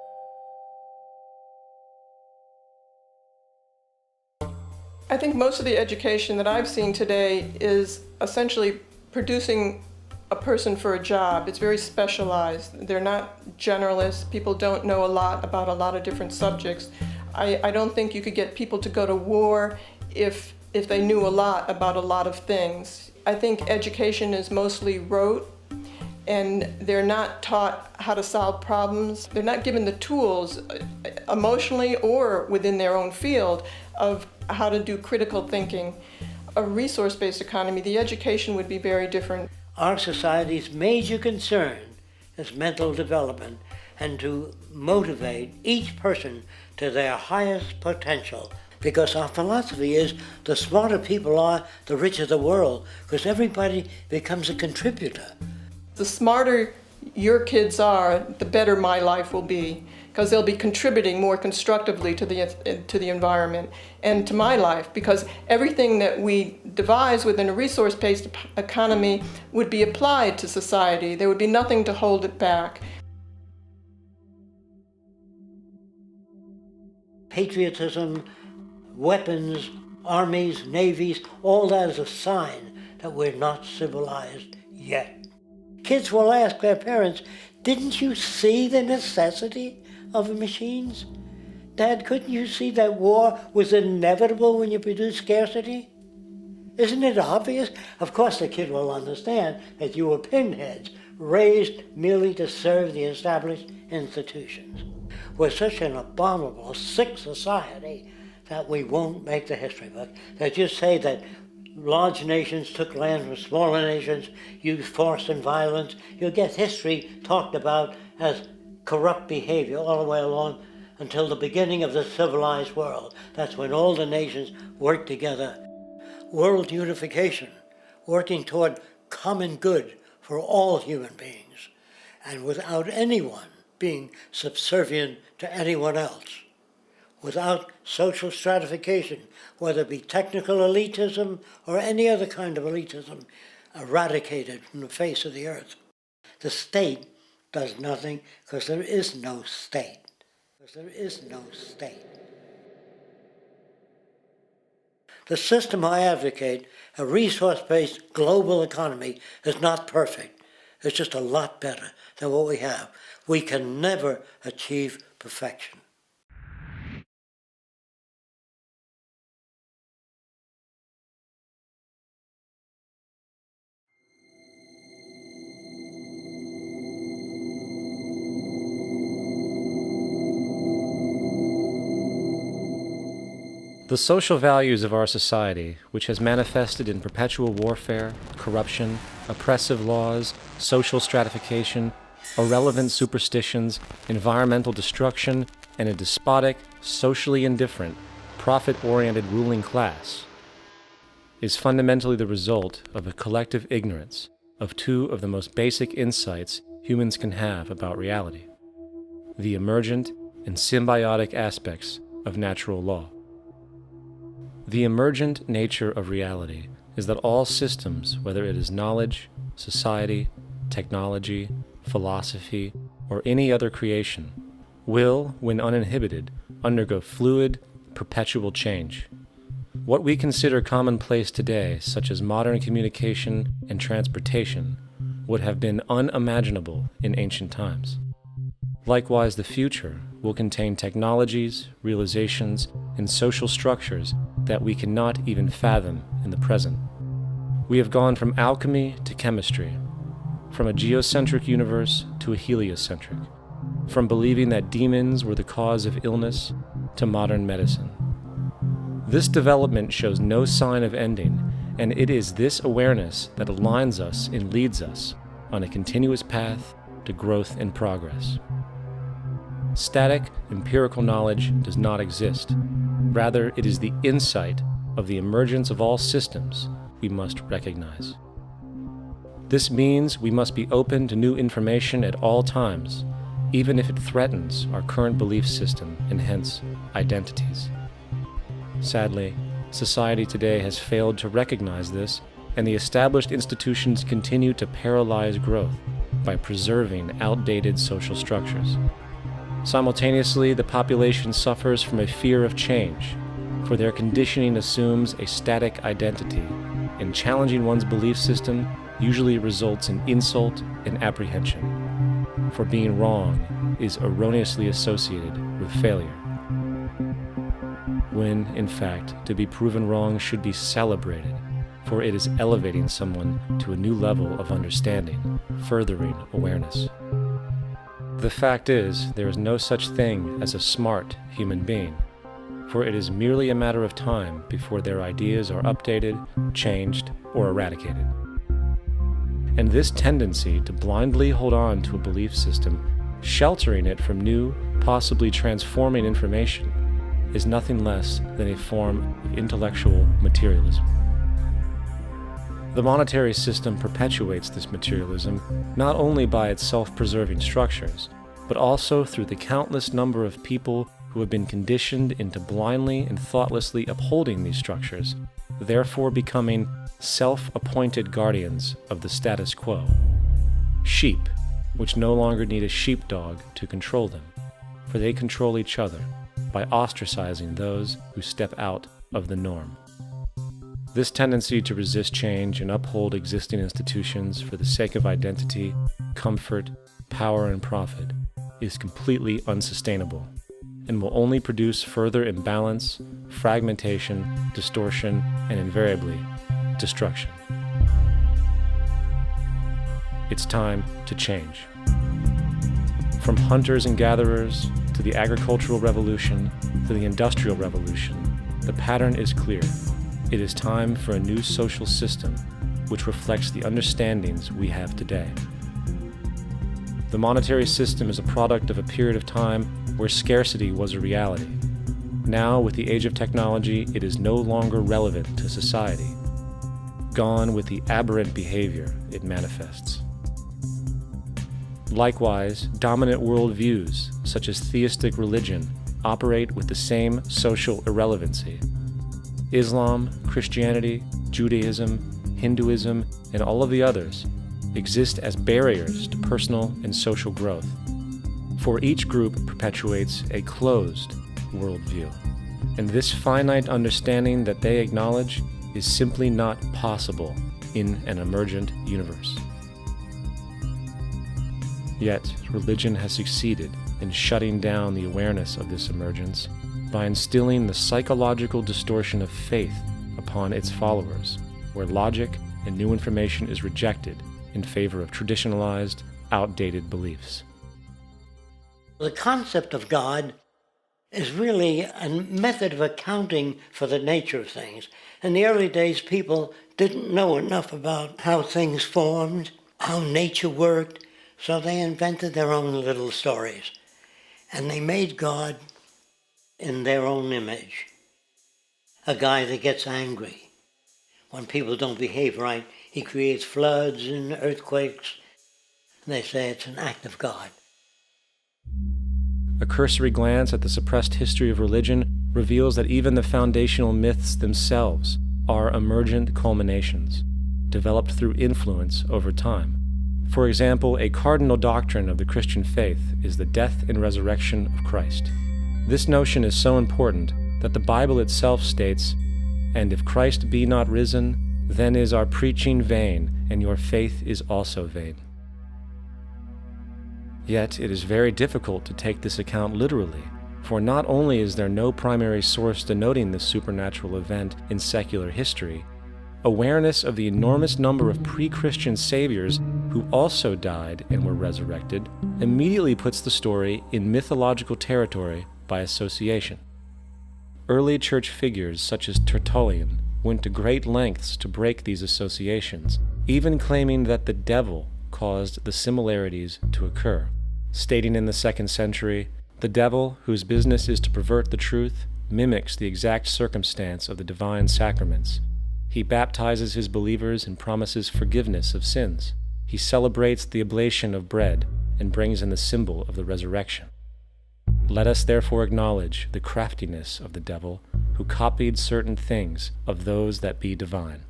Speaker 14: I think most of the education that I've seen today is essentially producing a person for a job. It's very specialized. They're not generalists. People don't know a lot about a lot of different subjects. I don't think you could get people to go to war if if they knew a lot about a lot of things. I think education is mostly rote, and they're not taught how to solve problems. They're not given the tools emotionally or within their own field of how to do critical thinking. A resource-based economy, the education would be very different.
Speaker 12: Our society's major concern is mental development and to motivate each person to their highest potential. Because our philosophy is the smarter people are, the richer the world, because everybody becomes a contributor.
Speaker 14: The smarter your kids are, the better my life will be, because they'll be contributing more constructively to the environment and to my life, because everything that we devise within a resource-based economy would be applied to society. There would be nothing to hold it back.
Speaker 12: Patriotism, weapons, armies, navies, all that is a sign that we're not civilized yet. Kids will ask their parents, didn't you see the necessity of the machines? Dad, couldn't you see that war was inevitable when you produce scarcity? Isn't it obvious? Of course the kid will understand that you were pinheads, raised merely to serve the established institutions. We're such an abominable, sick society that we won't make the history book. They just say that large nations took land from smaller nations, used force and violence. You'll get history talked about as corrupt behavior all the way along until the beginning of the civilized world. That's when all the nations work together. World unification, working toward common good for all human beings, and without anyone being subservient to anyone else. Without social stratification, whether it be technical elitism or any other kind of elitism, eradicated from the face of the earth. The state does nothing because there is no state. The system I advocate, a resource-based global economy, is not perfect. It's just a lot better than what we have. We can never achieve perfection.
Speaker 6: The social values of our society, which has manifested in perpetual warfare, corruption, oppressive laws, social stratification, irrelevant superstitions, environmental destruction, and a despotic, socially indifferent, profit-oriented ruling class, is fundamentally the result of a collective ignorance of two of the most basic insights humans can have about reality: the emergent and symbiotic aspects of natural law. The emergent nature of reality is that all systems, whether it is knowledge, society, technology, philosophy, or any other creation, will, when uninhibited, undergo fluid, perpetual change. What we consider commonplace today, such as modern communication and transportation, would have been unimaginable in ancient times. Likewise, the future will contain technologies, realizations, and social structures that we cannot even fathom in the present. We have gone from alchemy to chemistry, from a geocentric universe to a heliocentric, from believing that demons were the cause of illness to modern medicine. This development shows no sign of ending, and it is this awareness that aligns us and leads us on a continuous path to growth and progress. Static, empirical knowledge does not exist. Rather, it is the insight of the emergence of all systems we must recognize. This means we must be open to new information at all times, even if it threatens our current belief system and hence identities. Sadly, society today has failed to recognize this, and the established institutions continue to paralyze growth by preserving outdated social structures. Simultaneously, the population suffers from a fear of change, for their conditioning assumes a static identity, and challenging one's belief system usually results in insult and apprehension, for being wrong is erroneously associated with failure. when, in fact, to be proven wrong should be celebrated, for it is elevating someone to a new level of understanding, furthering awareness. The fact is, there is no such thing as a smart human being, for it is merely a matter of time before their ideas are updated, changed, or eradicated. And this tendency to blindly hold on to a belief system, sheltering it from new, possibly transforming information, is nothing less than a form of intellectual materialism. The monetary system perpetuates this materialism not only by its self-preserving structures, but also through the countless number of people who have been conditioned into blindly and thoughtlessly upholding these structures, therefore becoming self-appointed guardians of the status quo. Sheep, which no longer need a sheepdog to control them, for they control each other by ostracizing those who step out of the norm. This tendency to resist change and uphold existing institutions for the sake of identity, comfort, power, and profit is completely unsustainable and will only produce further imbalance, fragmentation, distortion, and invariably, destruction. It's time to change. From hunters and gatherers to the agricultural revolution to the industrial revolution, the pattern is clear. It is time for a new social system which reflects the understandings we have today. The monetary system is a product of a period of time where scarcity was a reality. Now, with the age of technology, it is no longer relevant to society. Gone with the aberrant behavior it manifests. Likewise, dominant worldviews, such as theistic religion, operate with the same social irrelevancy. Islam, Christianity, Judaism, Hinduism, and all of the others exist as barriers to personal and social growth, for each group perpetuates a closed worldview, and this finite understanding that they acknowledge is simply not possible in an emergent universe. Yet, religion has succeeded in shutting down the awareness of this emergence by instilling the psychological distortion of faith upon its followers, where logic and new information is rejected in favor of traditionalized, outdated beliefs.
Speaker 12: The concept of God is really a method of accounting for the nature of things. In the early days, people didn't know enough about how things formed, how nature worked, so they invented their own little stories. And they made God in their own image. A guy that gets angry. When people don't behave right, he creates floods and earthquakes. And they say it's an act of God.
Speaker 6: A cursory glance at the suppressed history of religion reveals that even the foundational myths themselves are emergent culminations, developed through influence over time. For example, a cardinal doctrine of the Christian faith is the death and resurrection of Christ. This notion is so important that the Bible itself states, "And if Christ be not risen, then is our preaching vain, and your faith is also vain." Yet it is very difficult to take this account literally, for not only is there no primary source denoting this supernatural event in secular history, awareness of the enormous number of pre-Christian saviors who also died and were resurrected immediately puts the story in mythological territory by association. Early church figures such as Tertullian went to great lengths to break these associations, even claiming that the devil caused the similarities to occur, stating in the 2nd century, "The devil, whose business is to pervert the truth, mimics the exact circumstance of the divine sacraments. He baptizes his believers and promises forgiveness of sins. He celebrates the oblation of bread and brings in the symbol of the resurrection. Let us therefore acknowledge the craftiness of the devil, who copied certain things of those that be divine."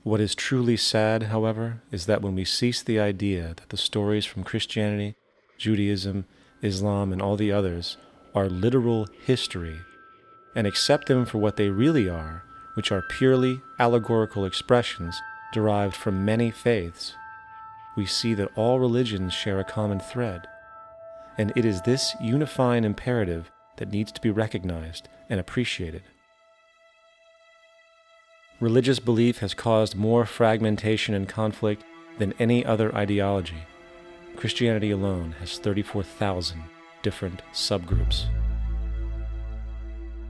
Speaker 6: What is truly sad, however, is that when we cease the idea that the stories from Christianity, Judaism, Islam, and all the others are literal history, and accept them for what they really are, which are purely allegorical expressions derived from many faiths, we see that all religions share a common thread. And it is this unifying imperative that needs to be recognized and appreciated. Religious belief has caused more fragmentation and conflict than any other ideology. Christianity alone has 34,000 different subgroups.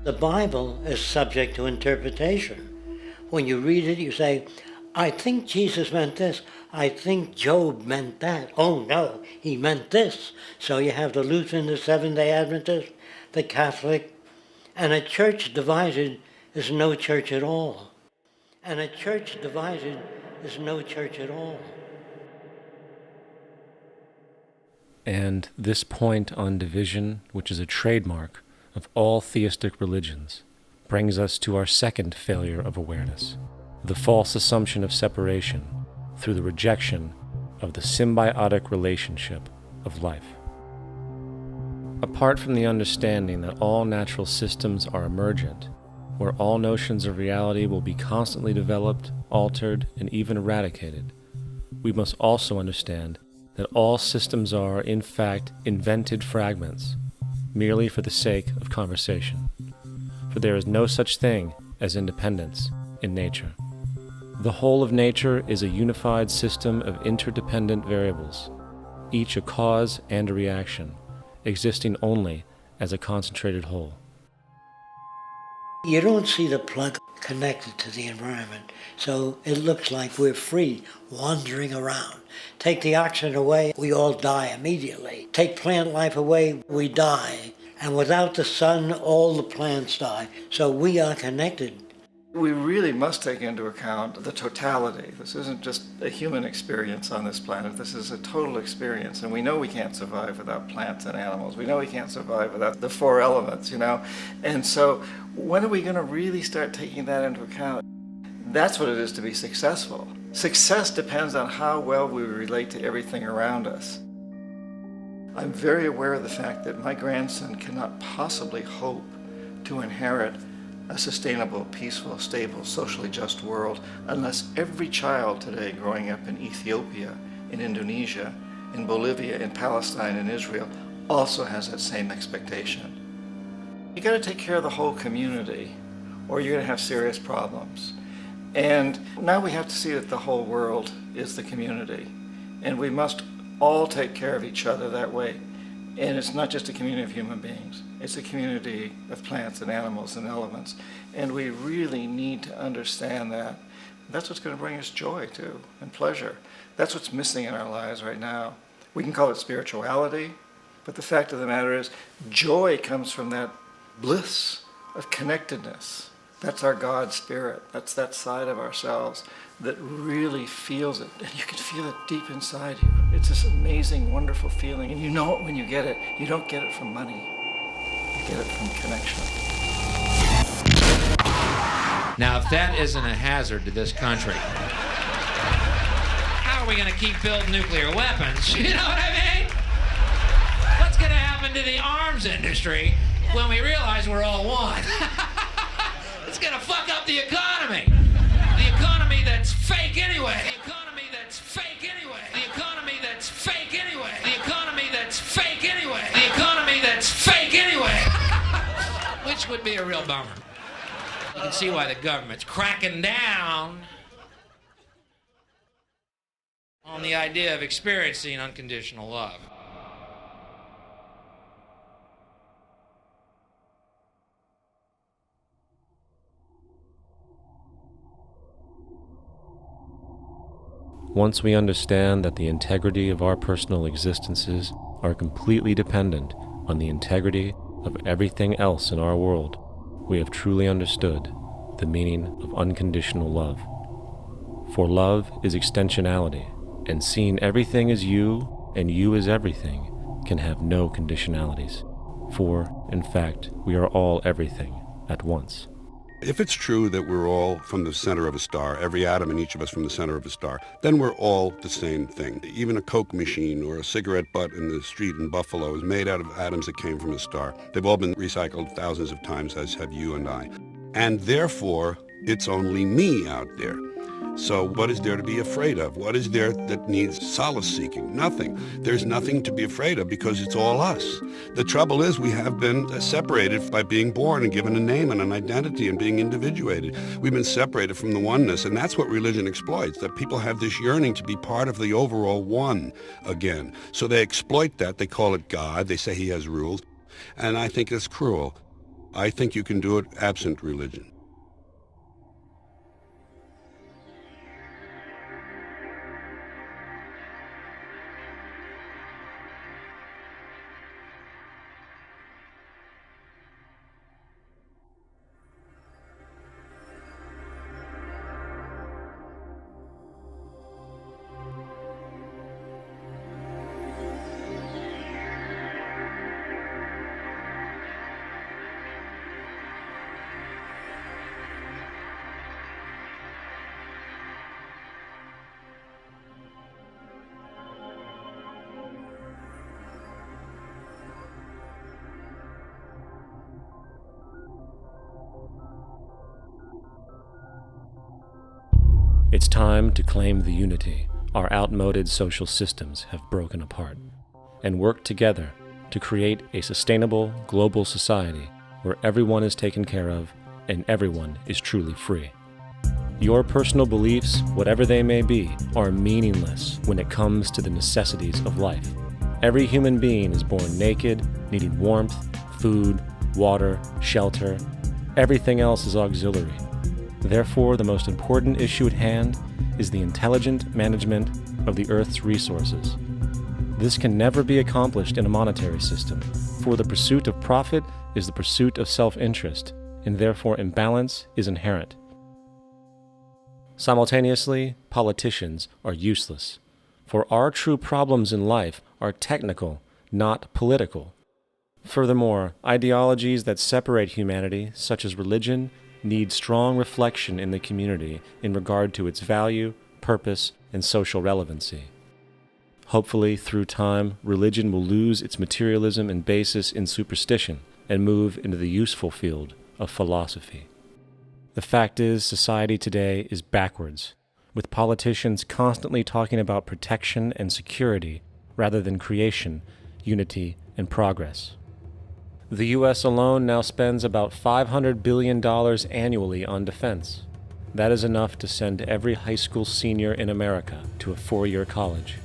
Speaker 12: The Bible is subject to interpretation. When you read it, you say, I think Jesus meant this. I think Job meant that. Oh no, he meant this. So you have the Lutheran, the Seventh-day Adventist, the Catholic, and a church divided is no church at all. And a church divided is no church at all.
Speaker 6: And this point on division, which is a trademark of all theistic religions, brings us to our second failure of awareness, the false assumption of separation through the rejection of the symbiotic relationship of life. Apart from the understanding that all natural systems are emergent, where all notions of reality will be constantly developed, altered, and even eradicated, we must also understand that all systems are, in fact, invented fragments, merely for the sake of conversation. For there is no such thing as independence in nature. The whole of nature is a unified system of interdependent variables, each a cause and a reaction, existing only as a concentrated whole.
Speaker 12: You don't see the plug connected to the environment, so it looks like we're free, wandering around. Take the oxygen away, we all die immediately. Take plant life away, we die. And without the sun, all the plants die. So we are connected.
Speaker 9: We really must take into account the totality. This isn't just a human experience on this planet. This is a total experience. And we know we can't survive without plants and animals. We know we can't survive without the four elements, you know. And so when are we going to really start taking that into account? That's what it is to be successful. Success depends on how well we relate to everything around us. I'm very aware of the fact that my grandson cannot possibly hope to inherit a sustainable, peaceful, stable, socially just world unless every child today growing up in Ethiopia, in Indonesia, in Bolivia, in Palestine, in Israel also has that same expectation. You got to take care of the whole community or you're going to have serious problems. And now we have to see that the whole world is the community and we must all take care of each other that way. And it's not just a community of human beings. It's a community of plants and animals and elements. And we really need to understand that. That's what's going to bring us joy, too, and pleasure. That's what's missing in our lives right now. We can call it spirituality, but the fact of the matter is joy comes from that bliss of connectedness. That's our God spirit. That's that side of ourselves that really feels it. And you can feel it deep inside you. It's this amazing, wonderful feeling. And you know it when you get it. You don't get it from money. You get it from connection.
Speaker 15: Now, if that isn't a hazard to this country, how are we going to keep building nuclear weapons? You know what I mean? What's going to happen to the arms industry when we realize we're all one? It's going to fuck up the economy. The economy that's fake anyway. The economy that's fake anyway. The economy that's fake anyway. The economy that's fake anyway. The economy that's fake anyway. Which would be a real bummer. You can see why the government's cracking down on the idea of experiencing unconditional love.
Speaker 6: Once we understand that the integrity of our personal existences are completely dependent on the integrity of everything else in our world, we have truly understood the meaning of unconditional love. For love is extensionality, and seeing everything as you and you as everything can have no conditionalities. For, in fact, we are all everything at once.
Speaker 16: If it's true that we're all from the center of a star, every atom in each of us from the center of a star, then we're all the same thing. Even a Coke machine or a cigarette butt in the street in Buffalo is made out of atoms that came from a star. They've all been recycled thousands of times, as have you and I. And therefore, it's only me out there. So what is there to be afraid of? What is there that needs solace seeking? Nothing. There's nothing to be afraid of because it's all us. The trouble is we have been separated by being born and given a name and an identity and being individuated. We've been separated from the oneness, and that's what religion exploits, that people have this yearning to be part of the overall one again. So they exploit that. They call it God. They say he has rules. And I think it's cruel. I think you can do it absent religion.
Speaker 6: It's time to claim the unity our outmoded social systems have broken apart, and work together to create a sustainable global society where everyone is taken care of and everyone is truly free. Your personal beliefs, whatever they may be, are meaningless when it comes to the necessities of life. Every human being is born naked, needing warmth, food, water, shelter. Everything else is auxiliary. Therefore, the most important issue at hand is the intelligent management of the Earth's resources. This can never be accomplished in a monetary system, for the pursuit of profit is the pursuit of self-interest, and therefore imbalance is inherent. Simultaneously, politicians are useless, for our true problems in life are technical, not political. Furthermore, ideologies that separate humanity, such as religion, need strong reflection in the community in regard to its value, purpose, and social relevancy. Hopefully, through time, religion will lose its materialism and basis in superstition and move into the useful field of philosophy. The fact is, society today is backwards, with politicians constantly talking about protection and security rather than creation, unity, and progress. The U.S. alone now spends about $500 billion annually on defense. That is enough to send every high school senior in America to a 4-year college.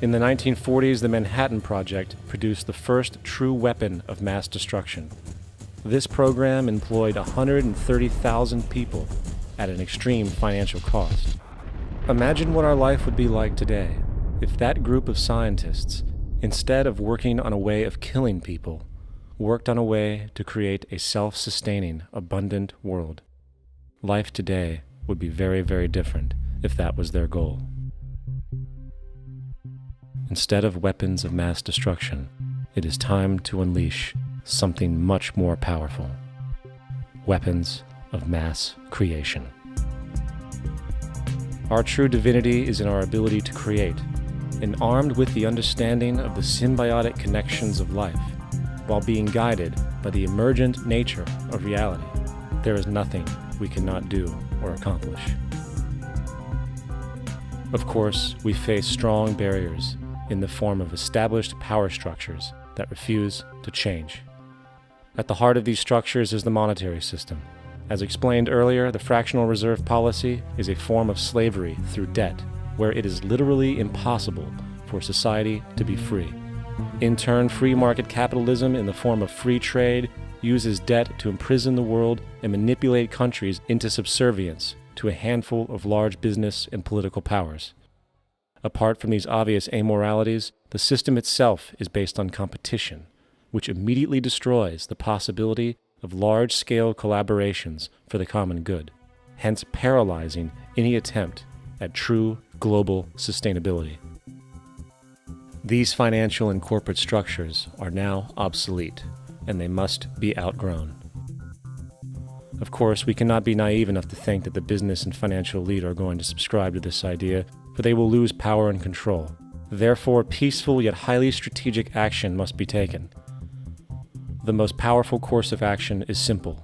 Speaker 6: In the 1940s, the Manhattan Project produced the first true weapon of mass destruction. This program employed 130,000 people at an extreme financial cost. Imagine what our life would be like today if that group of scientists, instead of working on a way of killing people, worked on a way to create a self-sustaining, abundant world. Life today would be very, very different if that was their goal. Instead of weapons of mass destruction, it is time to unleash something much more powerful. Weapons of mass creation. Our true divinity is in our ability to create, and armed with the understanding of the symbiotic connections of life, while being guided by the emergent nature of reality, there is nothing we cannot do or accomplish. Of course, we face strong barriers in the form of established power structures that refuse to change. At the heart of these structures is the monetary system. As explained earlier, the fractional reserve policy is a form of slavery through debt, where it is literally impossible for society to be free. In turn, free market capitalism in the form of free trade uses debt to imprison the world and manipulate countries into subservience to a handful of large business and political powers. Apart from these obvious amoralities, the system itself is based on competition, which immediately destroys the possibility of large-scale collaborations for the common good, hence paralyzing any attempt at true global sustainability. These financial and corporate structures are now obsolete, and they must be outgrown. Of course, we cannot be naive enough to think that the business and financial elite are going to subscribe to this idea, for they will lose power and control. Therefore, peaceful yet highly strategic action must be taken. The most powerful course of action is simple.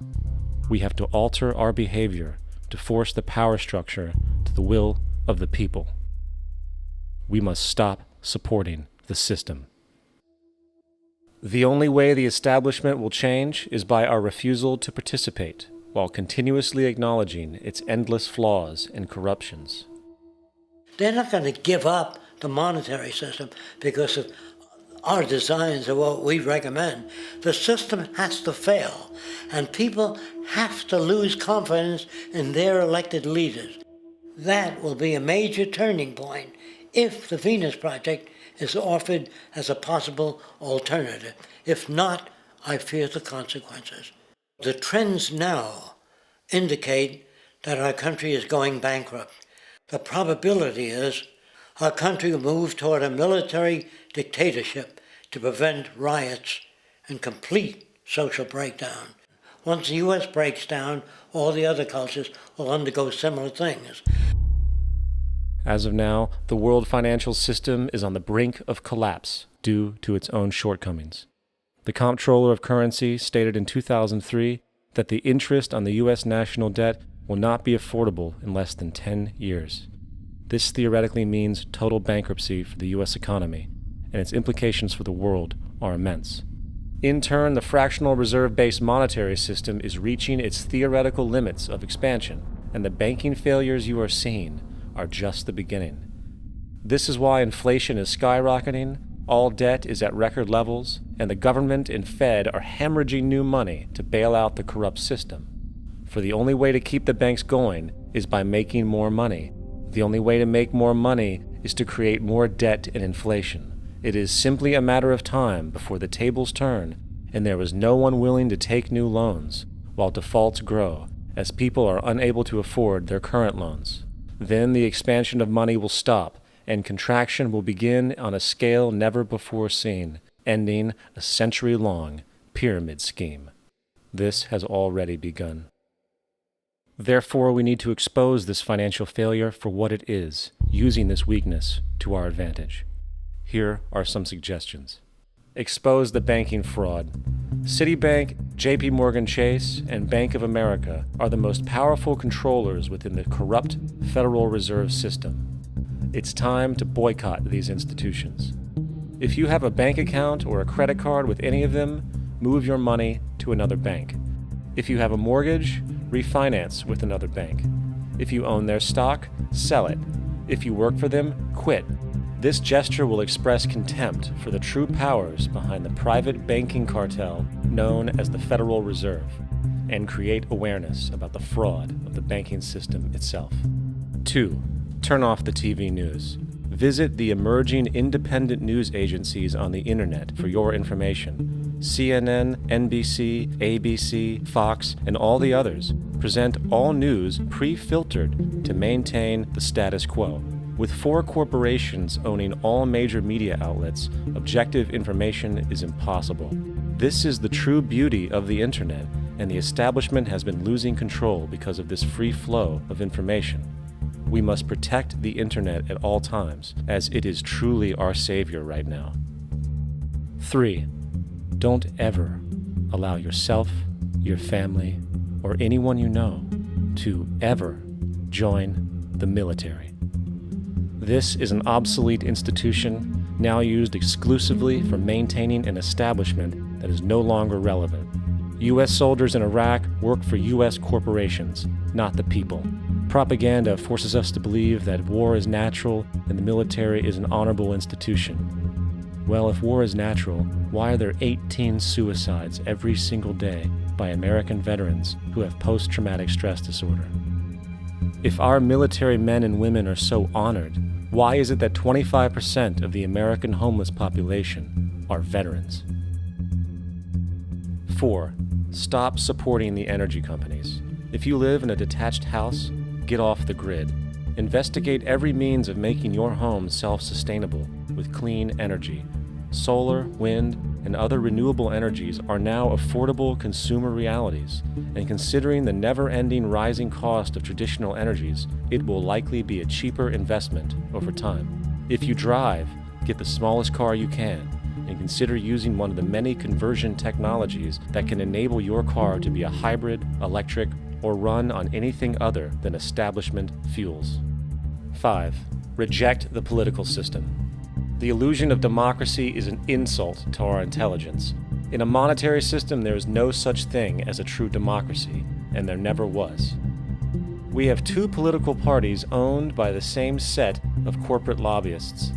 Speaker 6: We have to alter our behavior to force the power structure to the will of the people. We must stop supporting the system. The only way the establishment will change is by our refusal to participate, while continuously acknowledging its endless flaws and corruptions.
Speaker 12: They're not going to give up the monetary system because of our designs of what we recommend. The system has to fail, and people have to lose confidence in their elected leaders. That will be a major turning point if the Venus Project is offered as a possible alternative. If not, I fear the consequences. The trends now indicate that our country is going bankrupt. The probability is our country will move toward a military dictatorship to prevent riots and complete social breakdown. Once the U.S. breaks down, all the other cultures will undergo similar things.
Speaker 6: As of now, the world financial system is on the brink of collapse due to its own shortcomings. The Comptroller of Currency stated in 2003 that the interest on the U.S. national debt will not be affordable in less than 10 years. This theoretically means total bankruptcy for the U.S. economy, and its implications for the world are immense. In turn, the fractional reserve-based monetary system is reaching its theoretical limits of expansion, and the banking failures you are seeing are just the beginning. This is why inflation is skyrocketing, all debt is at record levels, and the government and Fed are hemorrhaging new money to bail out the corrupt system. For the only way to keep the banks going is by making more money. The only way to make more money is to create more debt and inflation. It is simply a matter of time before the tables turn and there is no one willing to take new loans, while defaults grow as people are unable to afford their current loans. Then the expansion of money will stop and contraction will begin on a scale never before seen, ending a century-long pyramid scheme. This has already begun. Therefore, we need to expose this financial failure for what it is, using this weakness to our advantage. Here are some suggestions. Expose the banking fraud. Citibank, JP Morgan Chase, and Bank of America are the most powerful controllers within the corrupt Federal Reserve System. It's time to boycott these institutions. If you have a bank account or a credit card with any of them, move your money to another bank. If you have a mortgage, refinance with another bank. If you own their stock, sell it. If you work for them, quit. This gesture will express contempt for the true powers behind the private banking cartel known as the Federal Reserve, and create awareness about the fraud of the banking system itself. 2. Turn off the TV news. Visit the emerging independent news agencies on the internet for your information. CNN, NBC, ABC, Fox, and all the others present all news pre-filtered to maintain the status quo. With 4 corporations owning all major media outlets, objective information is impossible. This is the true beauty of the internet, and the establishment has been losing control because of this free flow of information. We must protect the internet at all times, as it is truly our savior right now. 3. Don't ever allow yourself, your family, or anyone you know to ever join the military. This is an obsolete institution now used exclusively for maintaining an establishment that is no longer relevant. U.S. soldiers in Iraq work for U.S. corporations, not the people. Propaganda forces us to believe that war is natural and the military is an honorable institution. Well, if war is natural, why are there 18 suicides every single day by American veterans who have post-traumatic stress disorder? If our military men and women are so honored, why is it that 25% of the American homeless population are veterans? 4. Stop supporting the energy companies. If you live in a detached house, get off the grid. Investigate every means of making your home self-sustainable with clean energy. Solar, wind, and other renewable energies are now affordable consumer realities, and considering the never-ending rising cost of traditional energies, it will likely be a cheaper investment over time. If you drive, get the smallest car you can, and consider using one of the many conversion technologies that can enable your car to be a hybrid, electric, or run on anything other than establishment fuels. 5. Reject the political system. The illusion of democracy is an insult to our intelligence. In a monetary system, there is no such thing as a true democracy, and there never was. We have two political parties owned by the same set of corporate lobbyists.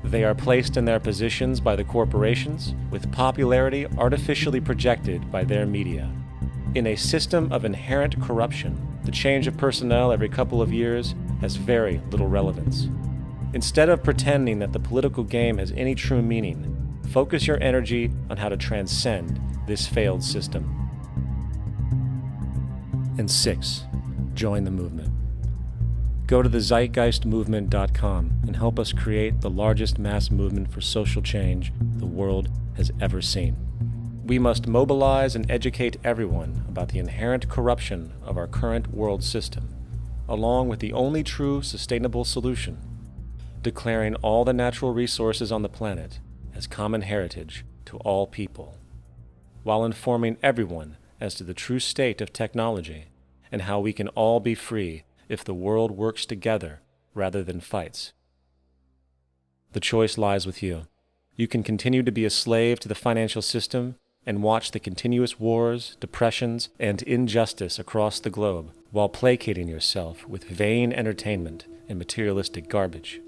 Speaker 6: They are placed in their positions by the corporations, with popularity artificially projected by their media. In a system of inherent corruption, the change of personnel every couple of years has very little relevance. Instead of pretending that the political game has any true meaning, focus your energy on how to transcend this failed system. And 6. Join the movement. Go to thezeitgeistmovement.com and help us create the largest mass movement for social change the world has ever seen. We must mobilize and educate everyone about the inherent corruption of our current world system, along with the only true sustainable solution, declaring all the natural resources on the planet as common heritage to all people, while informing everyone as to the true state of technology and how we can all be free if the world works together rather than fights. The choice lies with you. You can continue to be a slave to the financial system and watch the continuous wars, depressions, and injustice across the globe while placating yourself with vain entertainment and materialistic garbage.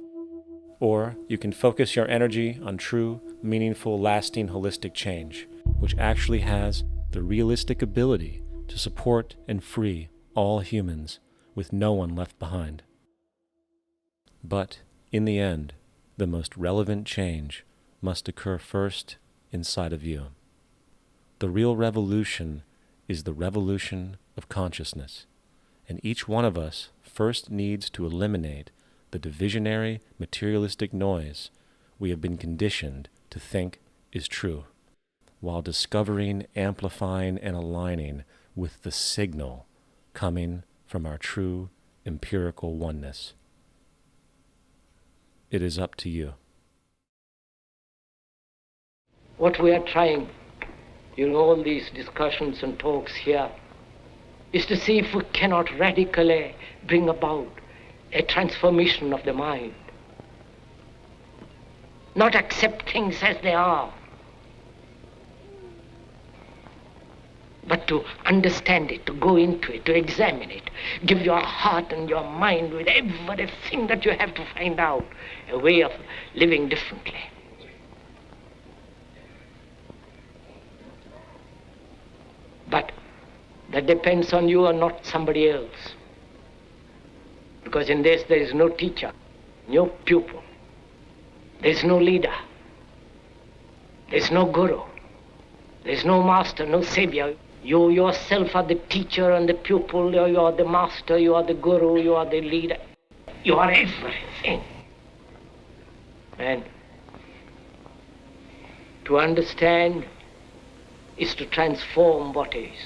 Speaker 6: Or you can focus your energy on true, meaningful, lasting, holistic change, which actually has the realistic ability to support and free all humans with no one left behind. But in the end, the most relevant change must occur first inside of you. The real revolution is the revolution of consciousness, and each one of us first needs to eliminate the divisionary, materialistic noise we have been conditioned to think is true, while discovering, amplifying, and aligning with the signal coming from our true empirical oneness. It is up to you.
Speaker 5: What we are trying in all these discussions and talks here is to see if we cannot radically bring about a transformation of the mind. Not accept things as they are, but to understand it, to go into it, to examine it, give your heart and your mind with everything that you have to find out a way of living differently. But that depends on you and not somebody else. Because in this there is no teacher, no pupil, there is no leader, there is no guru, there is no master, no savior. You yourself are the teacher and the pupil, you are the master, you are the guru, you are the leader. You are everything. And to understand is to transform what is.